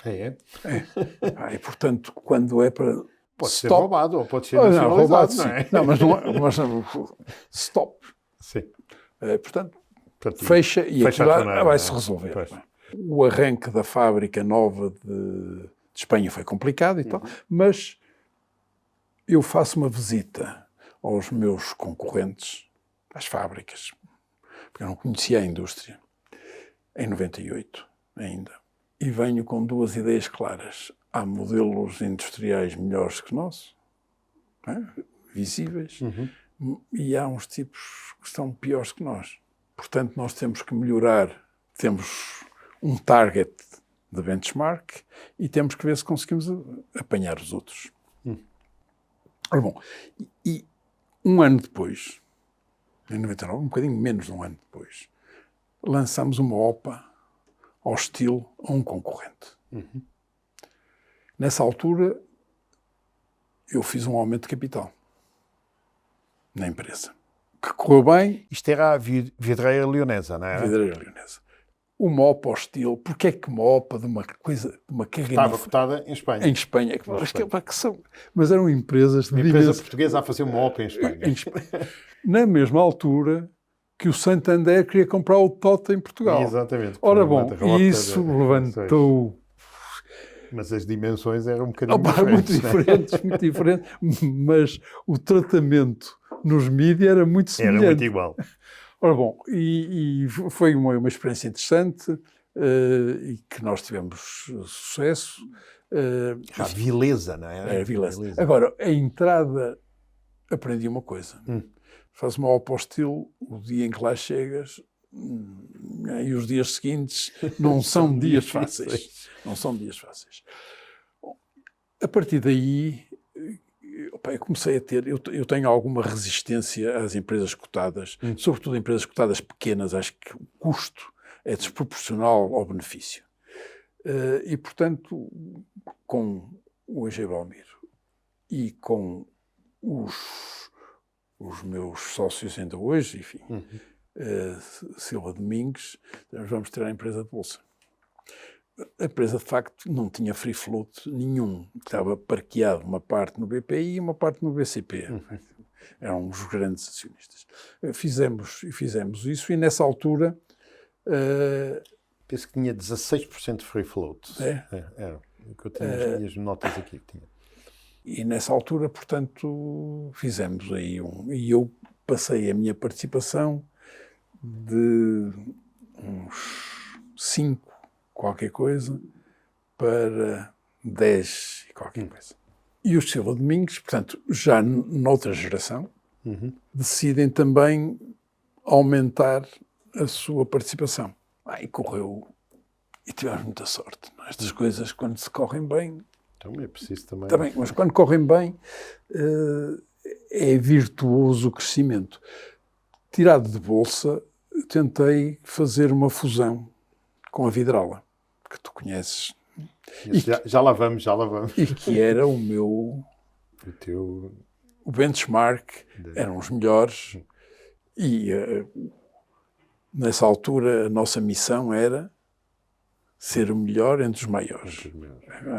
E portanto, quando é para... Pode ser roubado ou pode ser nacionalizado, não é? Não, mas stop. Sim. Portanto, fecha e aquilo vai-se resolver. Pois. O arranque da fábrica nova de Espanha foi complicado e tal, mas eu faço uma visita aos meus concorrentes, às fábricas, porque eu não conhecia a indústria, em 98 ainda. E venho com duas ideias claras. Há modelos industriais melhores que nós, visíveis, e há uns tipos que são piores que nós. Portanto, nós temos que melhorar. Temos um target de benchmark e temos que ver se conseguimos apanhar os outros. Ora bom, e um ano depois, em 99, um bocadinho menos de um ano depois, lançamos uma OPA hostil a um concorrente. Nessa altura, eu fiz um aumento de capital na empresa, que correu bem. Isto era a vidreira leonesa, não é? Vidreira leonesa. Uma OPA hostil. Porquê é que uma OPA de uma coisa, de uma caganifa... Estava cotada em Espanha. Em Espanha. Mas eram empresas... Uma empresa portuguesa a fazer uma OPA em Espanha. Na mesma altura, que o Santander queria comprar o Tota em Portugal. Exatamente. Ora bom, isso levantou... Mas as dimensões eram um bocadinho muito diferentes, mas o tratamento nos mídias era muito semelhante. Era muito igual. Ora bom, e foi uma experiência interessante e que nós tivemos sucesso. A vileza, não é? Era vileza. Agora, a entrada, aprendi uma coisa. Faz mal ao estilo, o dia em que lá chegas e os dias seguintes não são dias fáceis. Não são dias fáceis. A partir daí, eu comecei a ter... Eu tenho alguma resistência às empresas cotadas, sobretudo empresas cotadas pequenas. Acho que o custo é desproporcional ao benefício. E, portanto, com o EG Belmiro e com os meus sócios ainda hoje, enfim, Silva Domingues, nós vamos ter a empresa de bolsa. A empresa, de facto, não tinha free float nenhum. Estava parqueado uma parte no BPI e uma parte no BCP. Eram os grandes acionistas. Fizemos isso e, nessa altura... Penso que tinha 16% de free float. Era o que eu tinha as minhas notas aqui. E, nessa altura, portanto, fizemos aí E eu passei a minha participação de uns 5 qualquer coisa para 10 e qualquer coisa. E os Silva Domingues, portanto, já noutra geração, decidem também aumentar a sua participação. E correu, e tivemos muita sorte. Estas coisas, quando se correm bem... Então é preciso também... Também, mas quando correm bem, é virtuoso o crescimento. Tirado de bolsa, tentei fazer uma fusão com a Vidrala, que tu conheces. Já lá vamos. E que era o meu... O benchmark, eram os melhores. E nessa altura a nossa missão era ser o melhor entre os maiores.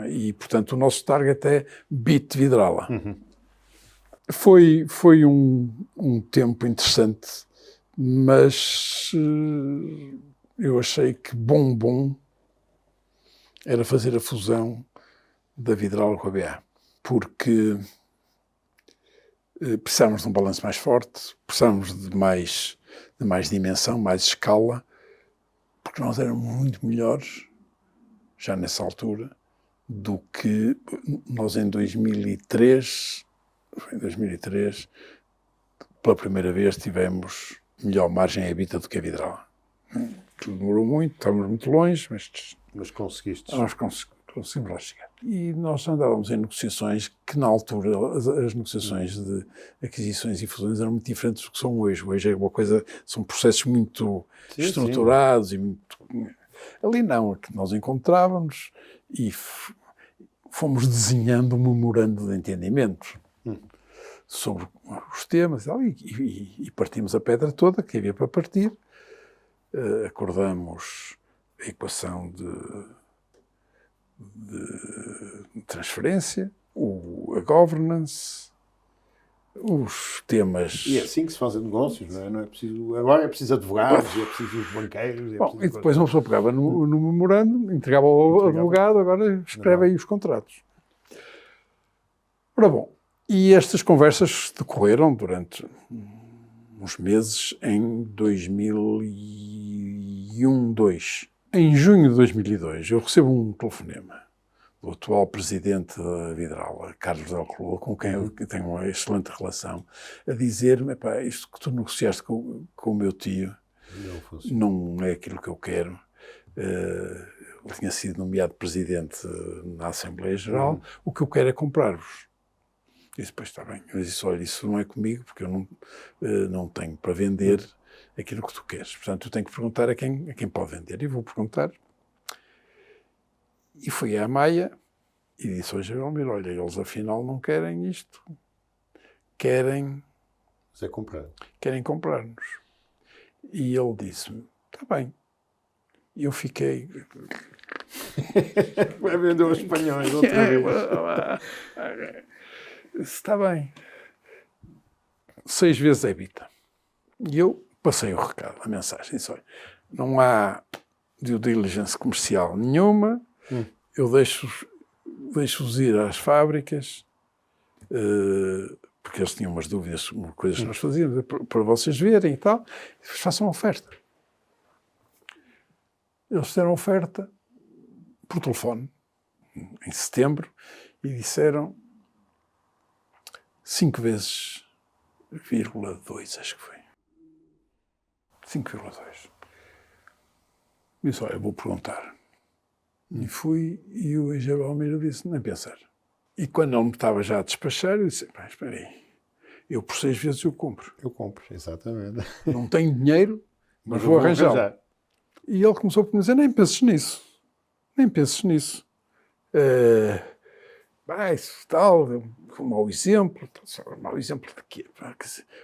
E, portanto, o nosso target é beat Vidrala. Foi um tempo interessante, mas eu achei que bom era fazer a fusão da Vidrala com a BA, porque precisávamos de um balanço mais forte, precisávamos de mais dimensão, mais escala, porque nós éramos muito melhores, já nessa altura, do que nós em 2003, pela primeira vez tivemos melhor margem EBITDA do que a Vidrala. Demorou muito, estávamos muito longe, mas conseguiste. Nós conseguimos lá chegar. E nós andávamos em negociações que, na altura, as negociações de aquisições e fusões eram muito diferentes do que são hoje. Hoje é uma coisa, são processos muito estruturados e muito... Ali não, é que nós encontrávamos e fomos desenhando um memorando de entendimento sobre os temas e partimos a pedra toda que havia para partir. Acordamos a equação de transferência, a governance, os temas... E é assim que se fazem negócios, não é? Não é preciso... Agora é preciso advogados, é preciso os banqueiros... Bom, e depois uma pessoa pegava no memorando, entregava ao advogado, agora escreve aí os contratos. Ora bom, e estas conversas decorreram durante uns meses em 2001-2002. Em junho de 2002, eu recebo um telefonema do atual presidente da Vidrala, Carlos Del Clua, com quem eu tenho uma excelente relação, a dizer-me, isto que tu negociaste com o meu tio não é aquilo que eu quero. Ele tinha sido nomeado presidente na Assembleia Geral, o que eu quero é comprar-vos. Eu disse, pois está bem. Eu disse, olha, isso não é comigo, porque eu não tenho para vender aquilo que tu queres. Portanto, eu tenho que perguntar a quem pode vender. E vou perguntar. E fui à Maia e disse ao Jair Belmiro, olha, eles afinal não querem isto. Querem comprar-nos. E ele disse-me, está bem. E eu fiquei... Vai vender os espanhóis outra vez. Está bem. 6 vezes EBITDA. E eu passei o recado, a mensagem. Disse, olha, não há due diligence comercial nenhuma, eu deixo-os ir às fábricas, porque eles tinham umas dúvidas sobre coisas que nós fazíamos, para vocês verem e tal, e façam uma oferta. Eles fizeram oferta por telefone, em setembro, e disseram 5 vezes, 2, acho que foi. 5,2. Disse, olha, vou perguntar. E fui, e o engenheiro Almeida disse, nem pensar. E quando ele me estava já a despachar, eu disse, espera aí, eu por 6 vezes eu compro. Eu compro, exatamente. Não tenho dinheiro, mas vou arranjar. E ele começou por me dizer, nem penses nisso. Nem penses nisso. Isso tal, um mau exemplo. Um mau exemplo de quê?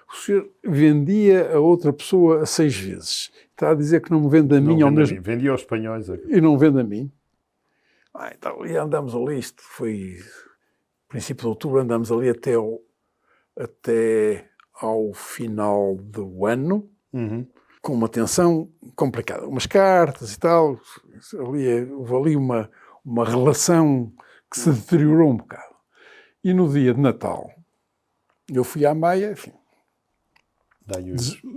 O senhor vendia a outra pessoa a 6 vezes. Está a dizer que não me vende a mim ao mesmo... Vendia aos espanhóis. E não vende a mim. Então, e andamos ali, isto foi princípio de outubro, andamos ali até ao final do ano, com uma tensão complicada. Umas cartas e tal, houve ali uma relação que se deteriorou um bocado. E no dia de Natal, eu fui à Maia, enfim,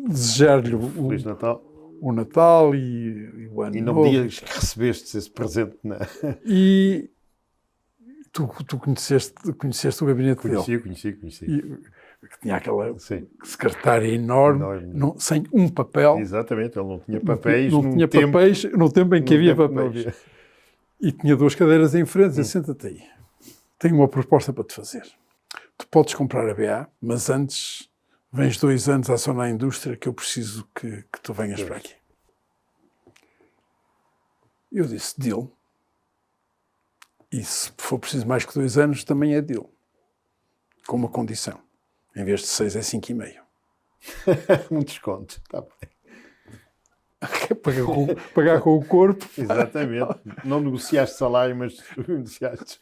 desejar-lhe Feliz Natal. O Natal e o Ano E não Novo. me digas que recebeste esse presente, não é? E tu conheceste o gabinete dele? Conheci. Que tinha aquela Sim. secretária enorme. Sem um papel. Exatamente, ele não tinha papéis. Não tinha papéis no tempo em que havia papéis. E tinha 2 cadeiras em frente, disse, senta-te aí. Tenho uma proposta para te fazer. Tu podes comprar a BA, mas antes vens 2 anos à Sonai Indústria que eu preciso que tu venhas para aqui. Eu disse, deal. E se for preciso mais que 2 anos, também é deal. Com uma condição. Em vez de 6 é 5,5. Um desconto, está bem. Pagar com o corpo. Exatamente. Não negociaste salário, mas negociaste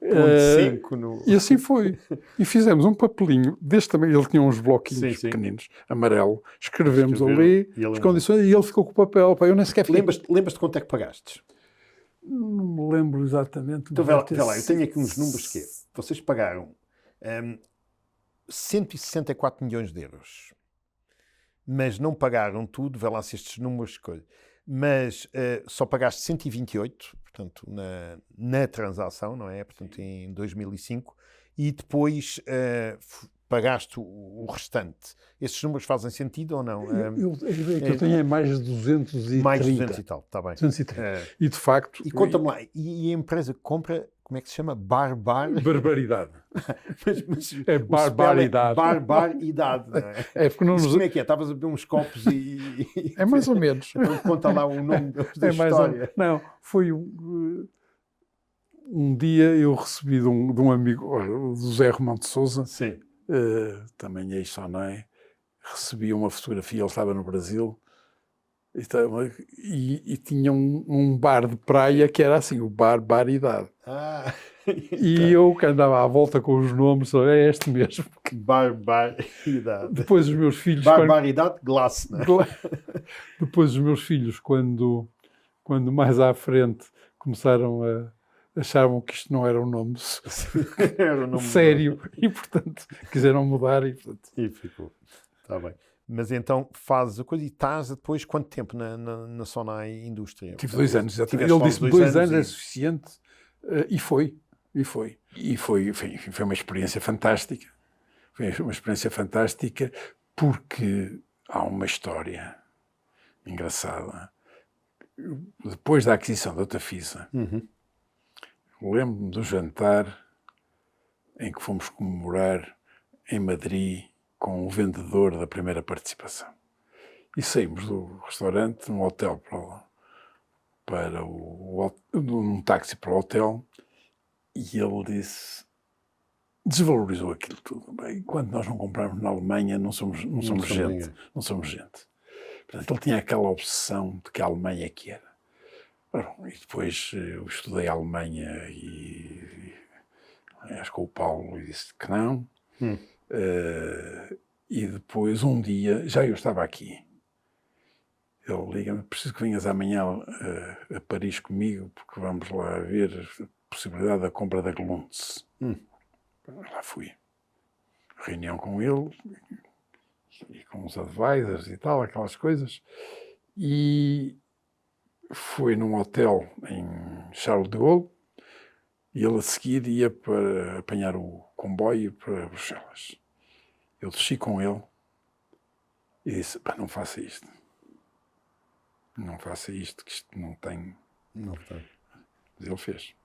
0,5 no... E assim foi. E fizemos um papelinho, deste também, ele tinha uns bloquinhos pequeninos, amarelo, escrevemos ali as condições e ele ficou com o papel. Eu nem sequer... Lembras-te quanto é que pagaste? Não me lembro exatamente. Então, vê lá, eu tenho aqui uns números que vocês pagaram 164 milhões de euros. Mas não pagaram tudo, vê lá se estes números... Mas só pagaste 128, portanto, na transação, não é? Portanto, em 2005. E depois pagaste o restante. Esses números fazem sentido ou não? Eu tenho mais de 230. Mais de 200 e tal, está bem. 230. E de facto... E conta-me lá, e a empresa que compra, como é que se chama? Barbaridade. mas é barbaridade. Barbaridade, não é? É porque não nos... Como é que é? Estavas a beber uns copos e... É mais ou menos. Então conta lá o nome da história. Não, foi um dia eu recebi de um amigo, do José Romão de Sousa, sim. Também ex-Sonai, recebi uma fotografia, ele estava no Brasil, e tinha um bar de praia que era assim, o Barbaridade. E eu que andava à volta com os nomes, é este mesmo. Barbaridade. Depois os meus filhos... Barbaridade, Glass, não é? Depois os meus filhos, quando mais à frente começaram achavam que isto não era um nome sério e, portanto, quiseram mudar e ficou. Está bem. Mas então fazes a coisa e estás depois quanto tempo na Sonai Indústria? Tive 2 anos. Ele disse-me 2 anos é suficiente e foi. Foi uma experiência fantástica. Foi uma experiência fantástica porque há uma história engraçada. Depois da aquisição da Tafisa, lembro-me do jantar em que fomos comemorar em Madrid com o vendedor da primeira participação. E saímos do restaurante num hotel num táxi para o hotel e ele desvalorizou aquilo tudo. Bem, enquanto nós não comprarmos na Alemanha, não somos gente. Não somos gente. Portanto, ele tinha aquela obsessão de que a Alemanha é que era. E depois eu estudei a Alemanha e acho que o Paulo disse que não. E depois, um dia, já eu estava aqui, Ele liga-me, preciso que venhas amanhã a Paris comigo, porque vamos lá ver a possibilidade da compra da Glunz. Lá fui. Reunião com ele, e com os advisors e tal, aquelas coisas. E foi num hotel em Charles de Gaulle, e ele a seguir ia para apanhar o comboio para Bruxelas. Eu desci com ele e disse, pá, não faça isto. Não faça isto, que isto não tem... Não tem. Mas ele fez.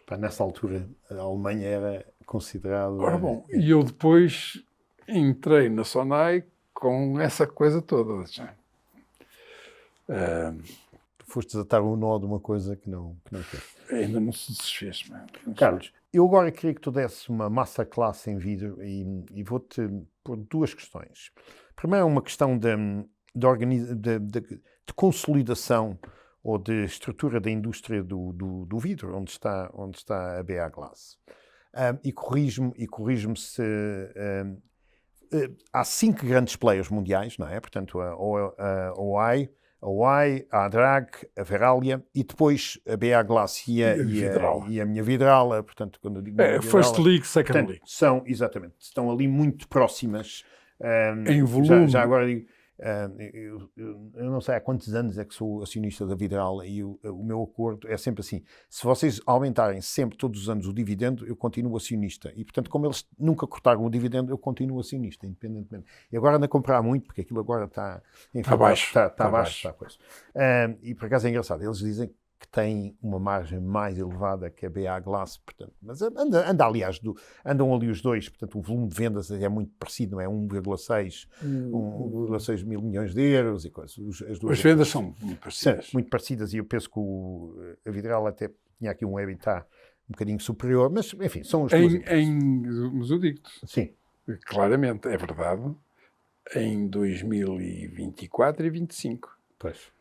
Pá, nessa altura, a Alemanha era considerado... Ora bom, e eu depois entrei na Sonai com essa coisa toda. Foste desatar o nó de uma coisa que não quer. Ainda não se desfez. Carlos, eu agora queria que tu desse uma masterclass em vídeo e vou-te pôr duas questões. Primeiro é uma questão de consolidação ou de estrutura da indústria do vidro, onde está a BA Glass. E corrijo-me se... há 5 grandes players mundiais, não é? Portanto, a OI, a Adrag, a Verallia e depois a BA Glass e a minha Vidrala. Portanto, quando eu digo First League, Second League. Estão ali muito próximas. Em volume. Já agora digo, eu não sei há quantos anos é que sou acionista da Vidrala e o meu acordo é sempre assim: se vocês aumentarem sempre todos os anos o dividendo, eu continuo acionista, e portanto como eles nunca cortaram o dividendo, eu continuo acionista, independentemente. E agora ando a comprar muito, porque aquilo agora está abaixo. Está baixo. E por acaso é engraçado, eles dizem que tem uma margem mais elevada que a BA Glass, portanto, mas andam ali os dois, portanto o volume de vendas é muito parecido, não é? 1,6 mil milhões de euros e coisas. As vendas são muito parecidas. Muito parecidas, e eu penso que a Vidrala até tinha aqui um EBITDA um bocadinho superior, mas enfim, são os dois. Mas eu digo-te, sim, claramente, é verdade, em 2024 e 2025. Pois.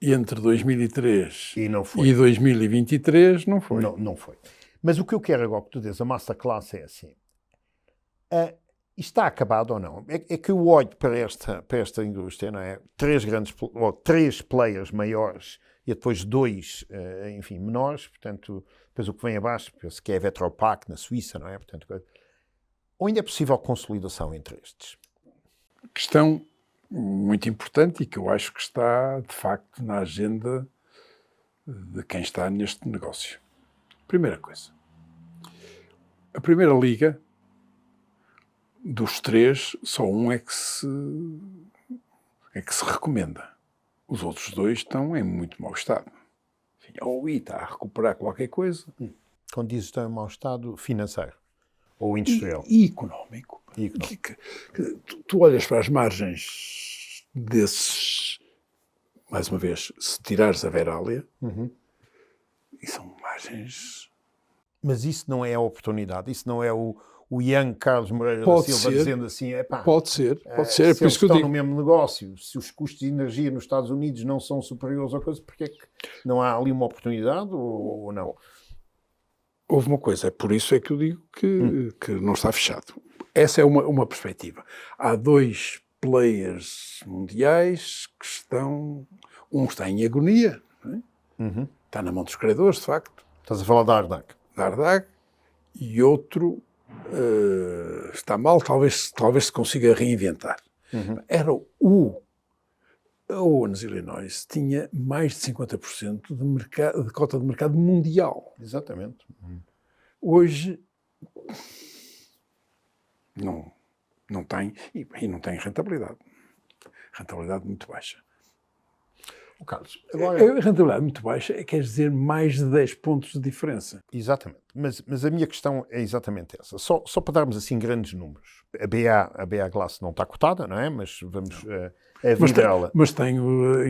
E entre 2003 e 2023 não foi. Não foi. Mas o que eu quero agora que tu dizes, a masterclass é assim. Isto está acabado ou não? É que eu olho para esta indústria, não é? 3 players maiores e depois 2, enfim, menores. Portanto, depois o que vem abaixo, penso que é a Vetropac na Suíça, não é? Portanto, ou ainda é possível consolidação entre estes? Questão muito importante e que eu acho que está, de facto, na agenda de quem está neste negócio. Primeira coisa. A primeira liga, dos 3, só um é que se recomenda. Os outros 2 estão em muito mau estado. Enfim, a OI está a recuperar qualquer coisa. Quando dizes estão em mau estado financeiro ou industrial? E económico. Tu olhas para as margens desses, mais uma vez, se tirares a Verallia, e são margens... Mas isso não é a oportunidade, isso não é o young Carlos Moreira da Silva dizendo assim, pode ser, se por isso eles que eu estão digo. no mesmo negócio, se os custos de energia nos Estados Unidos não são superiores a coisa, porque é que não há ali uma oportunidade ou não? Houve uma coisa, é por isso é que eu digo que não está fechado. Essa é uma perspectiva. Há 2 players mundiais que estão... Um está em agonia, não é? Está na mão dos credores, de facto. Estás a falar da Ardag? Da Ardag. E outro está mal, talvez se consiga reinventar. Era a Owens Illinois tinha mais de 50% de cota de mercado mundial. Exatamente. Hoje não tem, e não tem rentabilidade. Rentabilidade muito baixa. Carlos, Agora... A rentabilidade muito baixa quer dizer mais de 10 pontos de diferença. Exatamente. Mas a minha questão é exatamente essa. Só para darmos assim grandes números. A BA Glass não está cotada, não é? Mas vamos... a Vidrala... Mas tem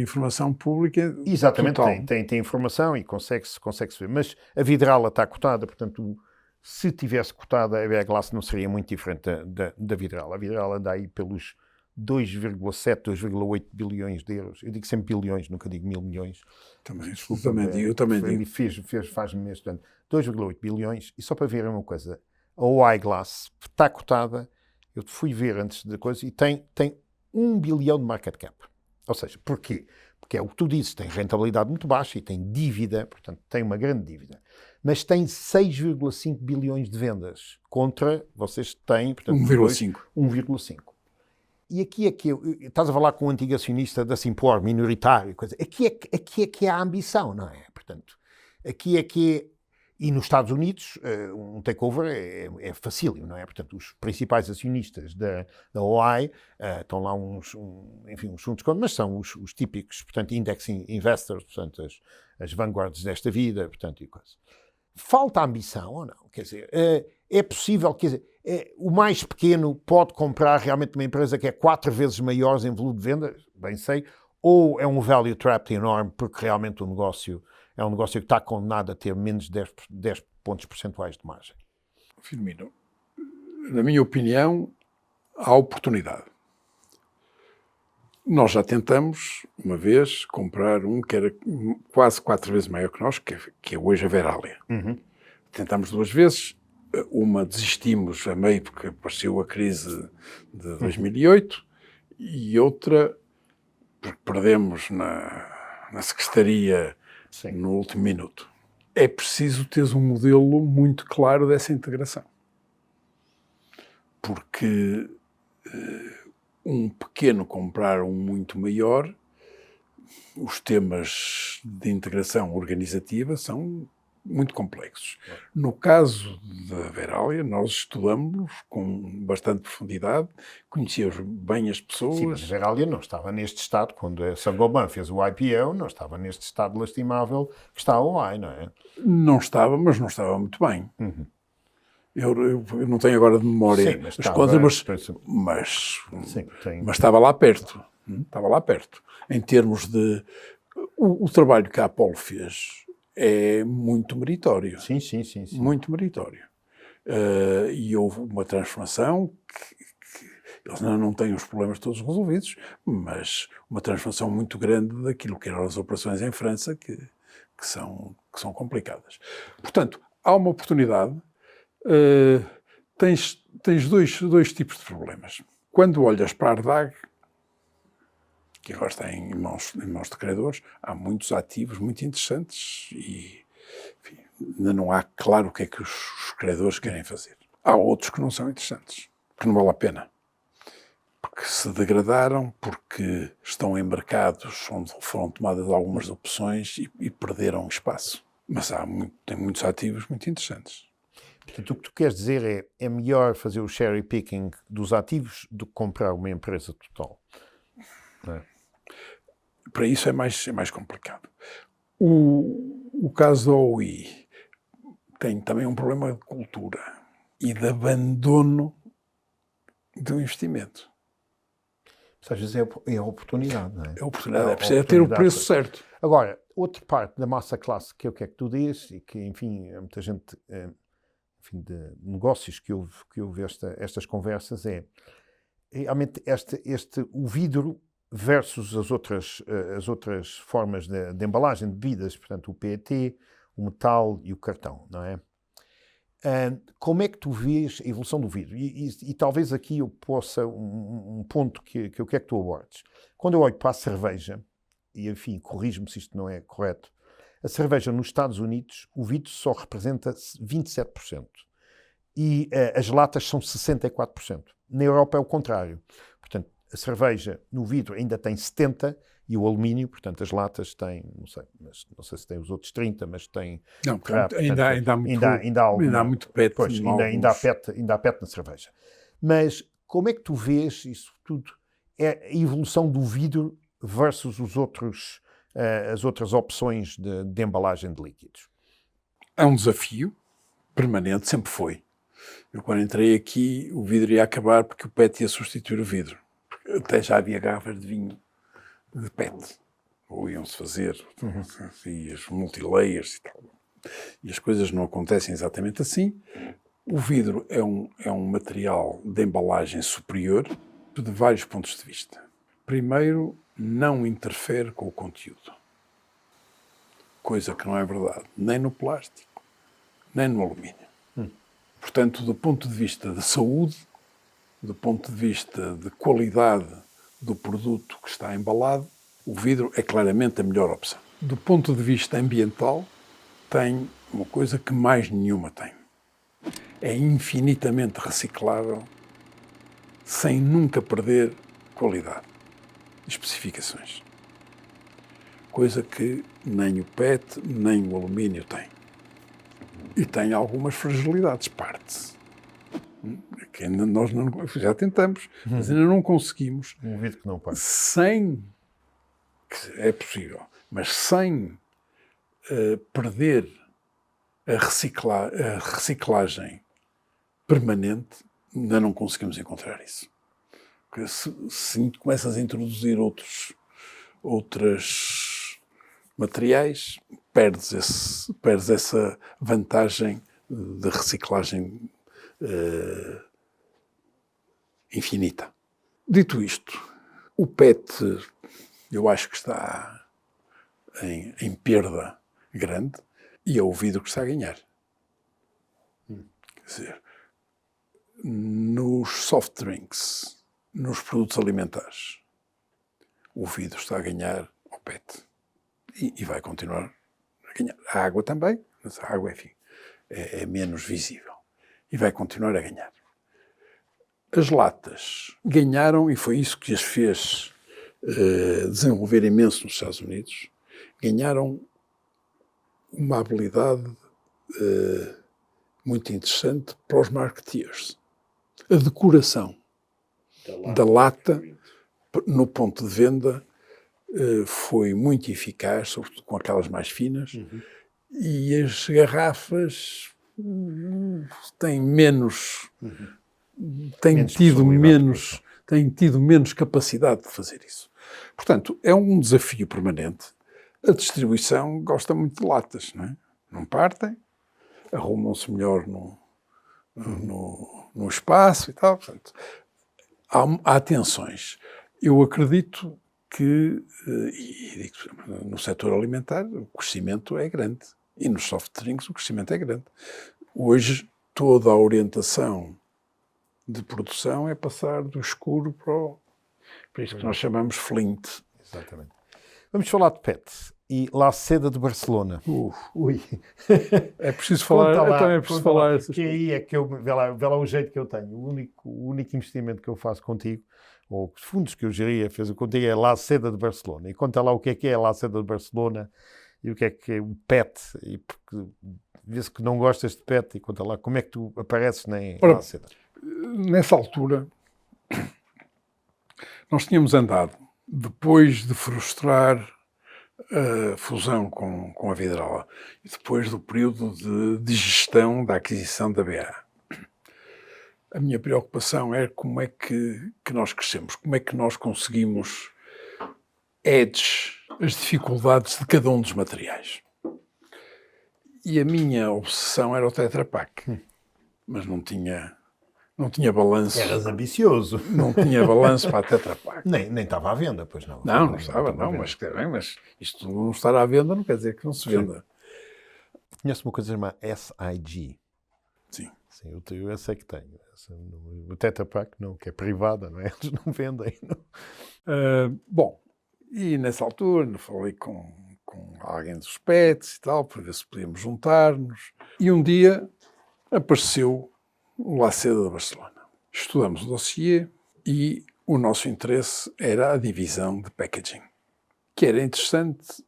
informação pública. Exatamente, total. Tem informação e consegue-se ver. Mas a Vidrala está cotada, portanto, se tivesse cotada, a BA Glass não seria muito diferente da Vidrala. A Vidrala anda aí pelos 2,7, 2,8 bilhões de euros. Eu digo sempre bilhões, nunca digo mil milhões. Eu também digo. Faz-me este ano. 2,8 bilhões. E só para ver uma coisa, a OI Glass está cotada, eu fui ver antes da coisa, e tem 1 bilhão de market cap. Ou seja, porquê? Porque é o que tu dizes, tem rentabilidade muito baixa e tem dívida, portanto tem uma grande dívida. Mas tem 6,5 bilhões de vendas contra, vocês têm, portanto, 1,5. 1,5. E aqui é que estás a falar com um antigo acionista da Simpor, minoritário, coisa. Aqui é que é a ambição, não é? Portanto, aqui é que é. E nos Estados Unidos, um takeover é facílimo, não é? Portanto, os principais acionistas da OI estão lá uns fundos de conta, mas são os típicos, portanto, index investors, portanto, as vanguardas desta vida, portanto, e coisa. Falta ambição ou não? Quer dizer, é possível, quer dizer, o mais pequeno pode comprar realmente uma empresa que é 4 vezes maior em volume de vendas, bem sei, ou é um value trap enorme porque realmente o negócio é um negócio que está condenado a ter menos de 10 pontos percentuais de margem. Firmino, na minha opinião, há oportunidade. Nós já tentamos, uma vez, comprar um que era quase 4 vezes maior que nós, que é hoje a Verallia. Tentámos 2 vezes, uma desistimos a meio porque apareceu a crise de 2008 e outra porque perdemos na secretaria. Sim. No último minuto. É preciso teres um modelo muito claro dessa integração. Porque um pequeno comprar um muito maior, os temas de integração organizativa são muito complexos. No caso da Verallia, nós estudamos com bastante profundidade, conhecemos bem as pessoas. Sim, mas a Verallia não estava neste estado, quando a Saint-Gobain fez o IPO, não estava neste estado lastimável que está a OI, não é? Não estava, mas não estava muito bem. Eu não tenho agora de memória as contas, mas estava lá perto. Estava lá perto. Em termos de... O trabalho que a Apollo fez é muito meritório. Sim. Muito meritório. E houve uma transformação que eles não têm os problemas todos resolvidos, mas uma transformação muito grande daquilo que eram as operações em França, que são complicadas. Portanto, há uma oportunidade. Tens dois tipos de problemas. Quando olhas para a Ardag, que agora está em mãos de credores, há muitos ativos muito interessantes e, enfim, ainda não há claro o que é que os credores querem fazer. Há outros que não são interessantes, que não vale a pena, porque se degradaram, porque estão em mercados onde foram tomadas algumas opções e perderam espaço. Mas tem muitos ativos muito interessantes. Portanto, o que tu queres dizer é melhor fazer o cherry picking dos ativos do que comprar uma empresa total. Não é? Para isso é mais complicado. O caso da OI tem também um problema de cultura e de abandono do investimento. Mas às vezes é a oportunidade, não é? É a oportunidade, é preciso ter o preço certo. Agora, outra parte da massa classe, que é o que tu dizes, e que, enfim, muita gente, enfim, de negócios que ouve estas conversas, é realmente o vidro versus as outras formas de embalagem de bebidas, portanto, o PET, o metal e o cartão, não é? Como é que tu vês a evolução do vidro? E talvez aqui eu possa, um ponto que eu quero que tu abordes. Quando eu olho para a cerveja, e enfim, corrijo-me se isto não é correto, a cerveja nos Estados Unidos, o vidro só representa 27%. E as latas são 64%. Na Europa é o contrário. Portanto, a cerveja no vidro ainda tem 70% e o alumínio, portanto, as latas têm, não sei se tem os outros 30%, mas tem... Não, ainda há muito PET. Pois, ainda há PET na cerveja. Mas como é que tu vês isso tudo? É a evolução do vidro versus as outras opções de embalagem de líquidos? É um desafio permanente, sempre foi. Eu, quando entrei aqui, o vidro ia acabar porque o PET ia substituir o vidro. Até já havia garrafas de vinho de PET. Ou iam-se fazer, e as multilayers e tal. E as coisas não acontecem exatamente assim. O vidro é um material de embalagem superior de vários pontos de vista. Primeiro, não interfere com o conteúdo. Coisa que não é verdade, nem no plástico, nem no alumínio. Portanto, do ponto de vista de saúde, do ponto de vista de qualidade do produto que está embalado, O vidro é claramente a melhor opção. Do ponto de vista ambiental, tem uma coisa que mais nenhuma tem. É infinitamente reciclável, sem nunca perder qualidade e especificações. Coisa que nem o PET, nem o alumínio têm. E tem algumas fragilidades, parte-se. Que ainda nós não, já tentamos, mas ainda não conseguimos. Um vidro que não parte. Sem, que é possível, mas sem perder a reciclagem permanente, ainda não conseguimos encontrar isso. Porque se começas a introduzir outros materiais, perdes essa vantagem de reciclagem infinita. Dito isto, o PET eu acho que está em perda grande e é o vidro que está a ganhar. Quer dizer, nos soft drinks, nos produtos alimentares, o vidro está a ganhar ao PET e vai continuar a ganhar. A água também, mas a água, enfim, é menos visível e vai continuar a ganhar. As latas ganharam, e foi isso que as fez desenvolver imenso nos Estados Unidos, ganharam uma habilidade muito interessante para os marketeers. A decoração da lata no ponto de venda foi muito eficaz, sobretudo com aquelas mais finas, e as garrafas têm têm tido menos capacidade de fazer isso. Portanto, é um desafio permanente. A distribuição gosta muito de latas, não é? Não partem, arrumam-se melhor no espaço e tal. Portanto, há tensões. Eu acredito que, no setor alimentar, o crescimento é grande. E nos soft drinks o crescimento é grande. Hoje, toda a orientação de produção é passar do escuro para isso que nós chamamos flint. Exatamente. Vamos falar de PET e La Seda de Barcelona. Ui. É preciso falar, então é preciso falar essas que aí é que vê lá o jeito que eu tenho. O único investimento que eu faço contigo, ou os fundos que eu geria, fez contigo, é La Seda de Barcelona. E conta lá o que é La Seda de Barcelona e o que é o PET. E porque vê-se que não gostas de PET e conta lá como é que tu apareces em La Seda. Nessa altura, nós tínhamos andado, depois de frustrar a fusão com a Vidrala, e depois do período de gestão da aquisição da BA. A minha preocupação era como é que nós crescemos, como é que nós conseguimos as dificuldades de cada um dos materiais. E a minha obsessão era o Tetra Pak, mas não tinha balanço. Eras ambicioso. Não tinha balanço para a Tetra Pak. Nem estava à venda, pois não. Não estava, mas isto não estar à venda não quer dizer que não se venda. Conhece uma coisa chamada SIG? Sim. Sim, eu sei que tenho. O Tetra Pak não, que é privada, não é? Eles não vendem. Não. Bom, e nessa altura falei com alguém dos PETs e tal, para ver se podíamos juntar-nos. E um dia apareceu o La Seda de Barcelona. Estudamos o dossiê e o nosso interesse era a divisão de packaging, que era interessante,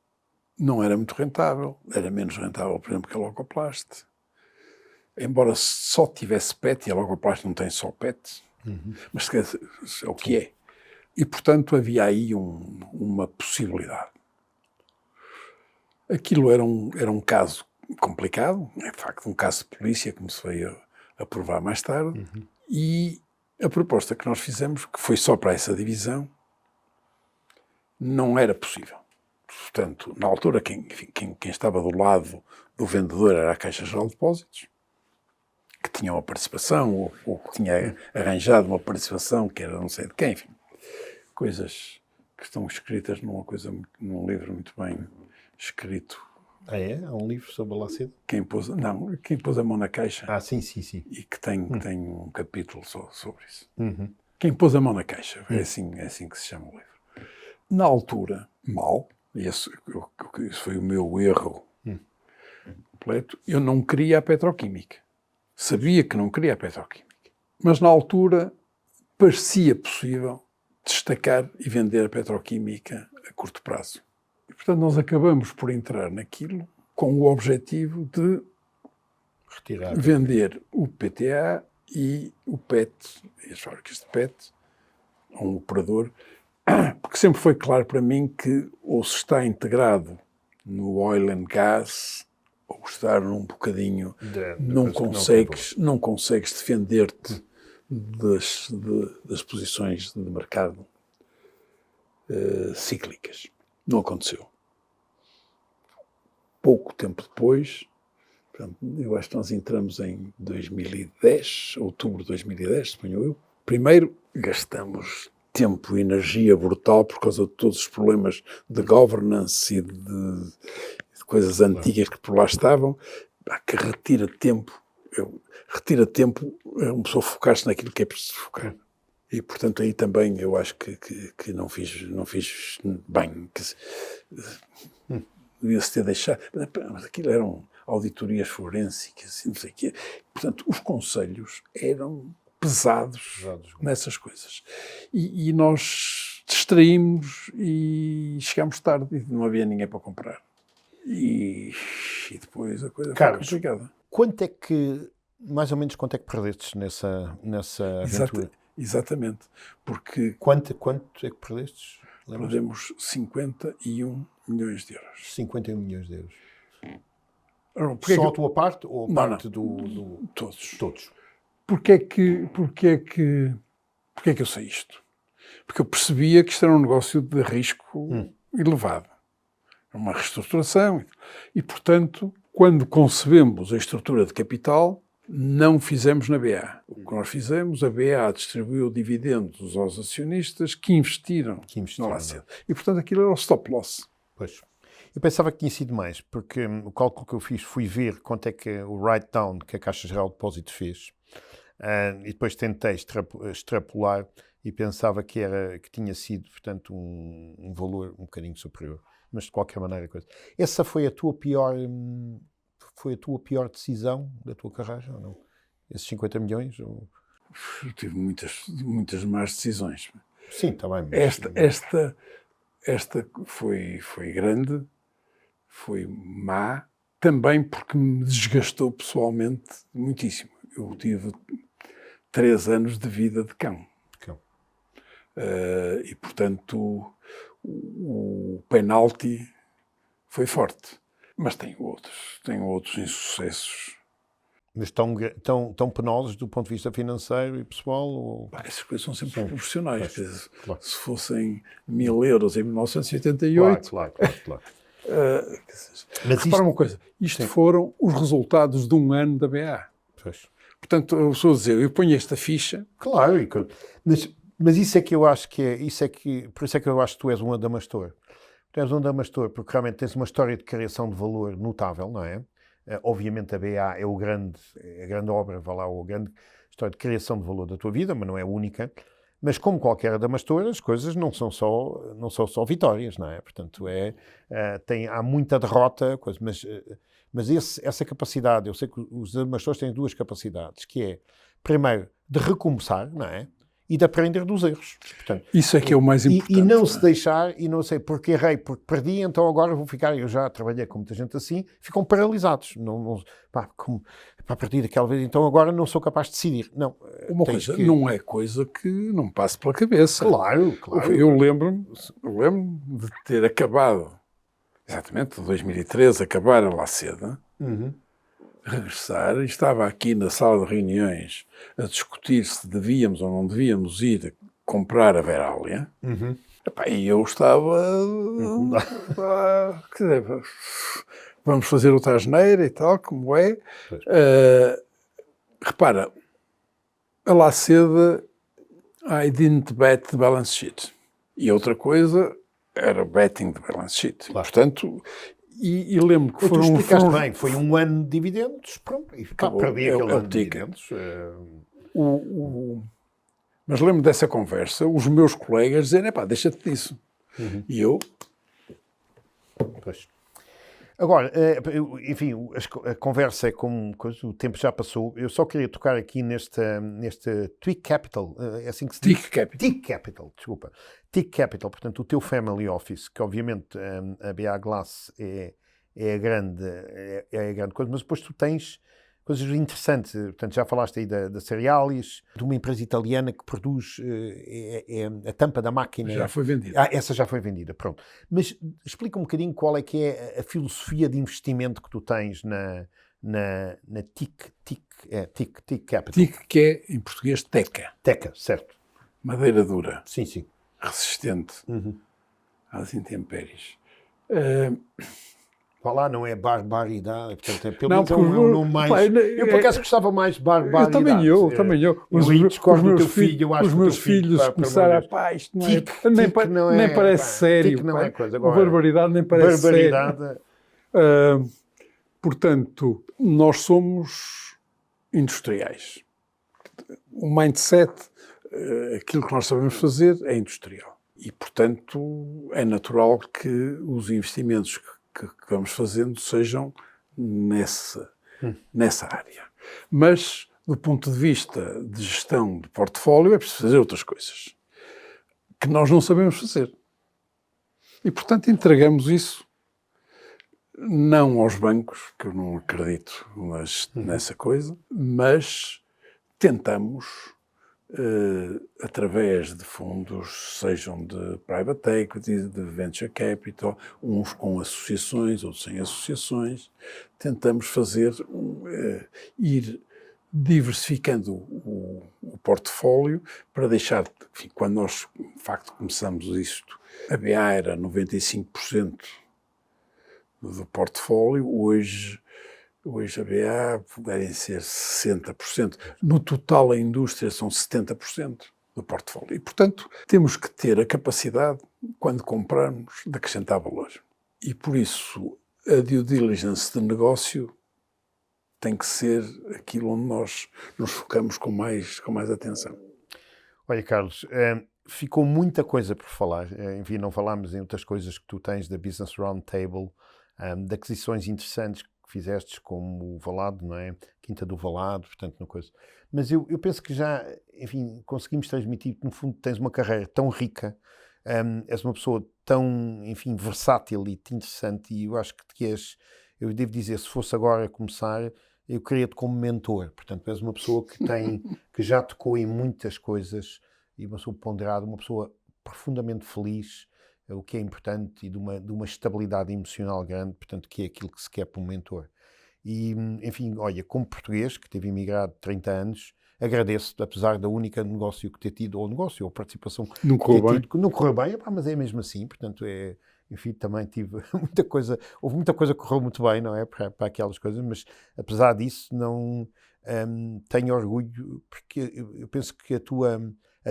não era muito rentável, era menos rentável, por exemplo, que a Logoplast. Embora só tivesse PET, e a Logoplast não tem só PET, mas é o que é. E, portanto, havia aí uma possibilidade. Aquilo era um caso complicado, é de facto um caso de polícia, como se veio a provar mais tarde, e a proposta que nós fizemos, que foi só para essa divisão, não era possível. Portanto, na altura, quem estava do lado do vendedor era a Caixa Geral de Depósitos, que tinha uma participação, ou que tinha arranjado uma participação, que era não sei de quem, enfim. Coisas que estão escritas num livro muito bem escrito. Ah, é? Há um livro sobre a La Seda? Quem pôs a mão na caixa. Ah, sim. E que tem um capítulo só sobre isso. Quem pôs a mão na caixa. É assim que se chama o livro. Na altura, mal, esse foi o meu erro completo, eu não queria a petroquímica. Sabia que não queria a petroquímica. Mas na altura parecia possível destacar e vender a petroquímica a curto prazo. E, portanto, nós acabamos por entrar naquilo com o objetivo de vender o PTA e o PET, e as fábricas de PET, a um operador, porque sempre foi claro para mim que ou se está integrado no oil and gas, ou estar num bocadinho, não consegues defender-te das posições de mercado cíclicas. Não aconteceu. Pouco tempo depois, portanto, eu acho que nós entramos em 2010, outubro de 2010, suponho eu. Primeiro, gastamos tempo e energia brutal por causa de todos os problemas de governance e de coisas antigas que por lá estavam, que retira tempo uma pessoa focar-se naquilo que é preciso focar. E, portanto, aí também eu acho que não fiz bem, que devia-se ter deixado. Mas aquilo eram auditorias forensicas, não sei o quê. Portanto, os conselhos eram pesados nessas coisas. E nós distraímos e chegámos tarde e não havia ninguém para comprar. E depois a coisa foi complicada. Mais ou menos quanto é que perdestes nessa aventura? Exatamente. Porque Quanto é que perdestes? Perdemos 51 milhões de euros. 51 milhões de euros. Só a tua parte ou a parte do... Todos. Porquê é que eu sei isto? Porque eu percebia que isto era um negócio de risco elevado. Uma reestruturação. E, portanto, quando concebemos a estrutura de capital, não fizemos na BA. O que nós fizemos, a BA distribuiu dividendos aos acionistas que investiram na LACED. E, portanto, aquilo era o stop loss. Pois. Eu pensava que tinha sido mais, porque o cálculo que eu fiz fui ver quanto é que o write-down que a Caixa Geral de Depósitos fez. E depois tentei extrapolar e pensava que tinha sido, portanto, um valor um bocadinho superior. Mas, de qualquer maneira, essa foi a tua pior decisão da tua carreira, ou não? Esses 50 milhões? Ou... Eu tive muitas más decisões. Sim, está bem. Esta foi grande, foi má, também porque me desgastou pessoalmente muitíssimo. Eu tive 3 anos de vida de cão. E, portanto, o penalti foi forte. Mas tenho outros insucessos. Mas tão penosos do ponto de vista financeiro e pessoal? Ou... Essas coisas são sempre proporcionais. Claro. Se fossem 1.000 euros em 1988... Claro. Mas repara uma coisa. Isto foram os resultados de um ano da BA. Pois. Portanto, eu estou a dizer, eu ponho esta ficha... Claro, mas isso é que eu acho por isso é que eu acho que tu és um adamastor. Tu és um adamastor porque realmente tens uma história de criação de valor notável, não é? Obviamente a BA é a grande obra, a grande história de criação de valor da tua vida, mas não é a única. Mas como qualquer adamastor, as coisas não são só vitórias, não é? Portanto, há muita derrota, mas essa capacidade, eu sei que os adamastores têm 2 capacidades, que é, primeiro, de recomeçar, não é? E de aprender dos erros. Portanto, isso é que é o mais importante. E não se deixar, e não sei, porque errei, porque perdi, então agora vou ficar, eu já trabalhei com muita gente assim, ficam paralisados. A partir daquela vez, então agora não sou capaz de decidir. Não, uma coisa, não é coisa que não passe pela cabeça. Claro. Eu lembro-me de ter acabado, exatamente, em 2013, acabar a LACED, regressar, e estava aqui na sala de reuniões a discutir se devíamos ou não devíamos ir comprar a Verália. E eu estava... quer dizer, vamos fazer outra asneira e tal, como é. Repara, a LACED, I didn't bet the balance sheet. E outra coisa era betting the balance sheet. Claro. Portanto... E lembro que tu explicaste bem, foi um ano de dividendos, pronto, e perdi aquele ano de dividendos. Mas lembro dessa conversa, os meus colegas dizerem, deixa-te disso. E eu... Pois. Agora, enfim, a conversa é como o tempo já passou. Eu só queria tocar aqui neste TIC Capital, é assim que se diz? TIC Capital, desculpa. TIC Capital, portanto, o teu family office, que obviamente a BA Glass é a grande coisa, mas depois tu tens coisas interessantes. Portanto, já falaste aí da Cerealis, de uma empresa italiana que produz a tampa da máquina. Já foi vendida. Essa já foi vendida, pronto. Mas explica um bocadinho qual é que é a filosofia de investimento que tu tens na TIC Capital. TIC, que é, em português, teca. Teca, certo. Madeira dura. Sim, sim. Resistente às intempéries. Vá lá, não é barbaridade, portanto, é pelo Não, menos é um nome mais... pai, eu, por acaso, gostava mais de barbaridade. Também eu. Os meus filhos começaram a... isto nem parece sério. TIC não é coisa. Agora, barbaridade nem parece barbaridade. sério. Portanto, nós somos industriais. O mindset, aquilo que nós sabemos fazer, é industrial. E, portanto, é natural que os investimentos que vamos fazendo sejam nessa área. Mas, do ponto de vista de gestão de portfólio, é preciso fazer outras coisas que nós não sabemos fazer. E, portanto, entregamos isso não aos bancos, que eu não acredito nessa coisa, mas tentamos, através de fundos, sejam de private equity, de venture capital, uns com associações, outros sem associações, tentamos fazer, ir diversificando o portfólio para deixar, enfim, quando nós, de facto, começamos isto, a BA era 95% do portfólio, hoje a BA devem ser 60%. No total, a indústria são 70% do portfólio. E, portanto, temos que ter a capacidade, quando comprarmos, de acrescentar valor. E, por isso, a due diligence de negócio tem que ser aquilo onde nós nos focamos com mais atenção. Olha, Carlos, ficou muita coisa por falar. Enfim, não falámos em outras coisas que tu tens da Business Roundtable, de aquisições interessantes que fizestes, como o Valado, não é? Quinta do Valado, portanto, uma coisa. Mas eu penso que já, enfim, conseguimos transmitir que, no fundo, tens uma carreira tão rica, és uma pessoa tão, enfim, versátil e interessante, e eu acho que és, eu devo dizer, se fosse agora a começar, eu queria-te como mentor. Portanto, és uma pessoa que já tocou em muitas coisas, e uma pessoa ponderada, uma pessoa profundamente feliz, o que é importante, e de uma estabilidade emocional grande, portanto, que é aquilo que se quer para um mentor. E, enfim, olha, como português, que teve emigrado 30 anos, agradeço-te, apesar da única negócio que ter tido, ou participação não correu bem. Não correu bem, mas é mesmo assim, portanto, enfim, também tive muita coisa, houve muita coisa que correu muito bem, não é, para aquelas coisas, mas apesar disso, não tenho orgulho, porque eu penso que a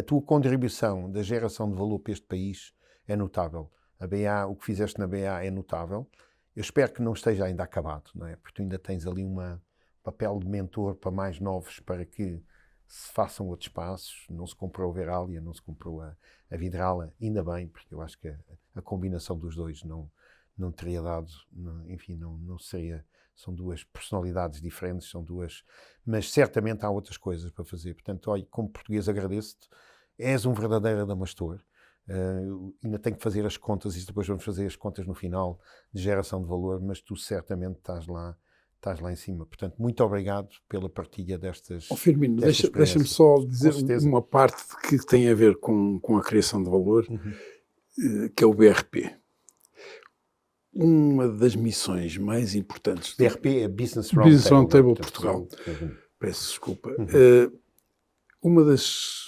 tua contribuição da geração de valor para este país é notável. A BA, o que fizeste na BA é notável. Eu espero que não esteja ainda acabado, não é? Porque tu ainda tens ali um papel de mentor para mais novos, para que se façam outros passos. Não se comprou a Veralia, não se comprou a Vidrala, ainda bem, porque eu acho que a combinação dos dois não teria dado, enfim, não seria. São duas personalidades diferentes, mas certamente há outras coisas para fazer. Portanto, olha, como português agradeço-te. És um verdadeiro Adamastor. Ainda tenho que fazer as contas e depois vamos fazer as contas no final de geração de valor, mas tu certamente estás lá em cima. Portanto, muito obrigado pela partilha destas. Firmino, deixa-me só dizer uma parte que tem a ver com a criação de valor, que é o BRP. Uma das missões mais importantes... BRP é Business Roundtable Portugal. Peço desculpa. Uma das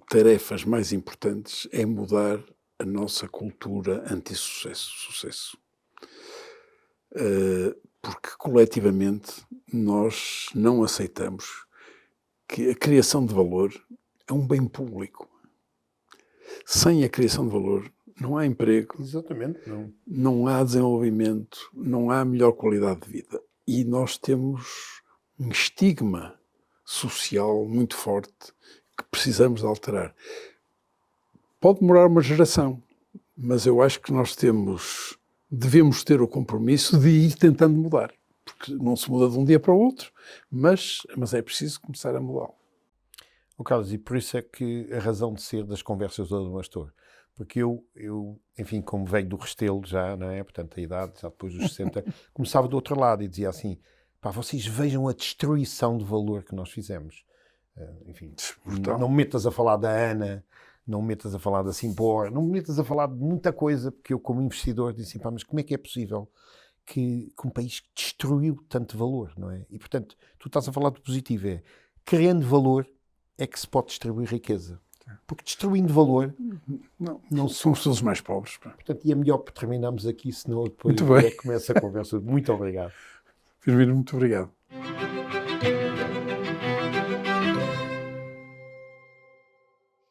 tarefas mais importantes é mudar a nossa cultura anti-sucesso. Porque coletivamente nós não aceitamos que a criação de valor é um bem público. Sem a criação de valor não há emprego. Exatamente. Não há desenvolvimento, não há melhor qualidade de vida. E nós temos um estigma social muito forte que precisamos de alterar. pode demorar uma geração, mas eu acho que nós devemos ter o compromisso de ir tentando mudar, porque não se muda de um dia para o outro, mas é preciso começar a mudar. Carlos, e por isso é que a razão de ser das conversas do Adamastor, porque eu, enfim, como venho do Restelo já, não é? Portanto, a idade, já depois dos 60, começava do outro lado e dizia assim, pá, vocês vejam a destruição de valor que nós fizemos. Enfim, não me metas a falar da Ana, não me metas a falar da Simpor, não me metas a falar de muita coisa, porque eu como investidor disse, pá, mas como é que é possível que um país destruiu tanto valor, não é? E, portanto, tu estás a falar do positivo, criando valor é que se pode distribuir riqueza. Porque destruindo valor... Não somos todos mais pobres. Portanto, e é melhor que terminamos aqui, senão depois Muito bem. Começa a conversa. Muito obrigado. Firmino, muito obrigado.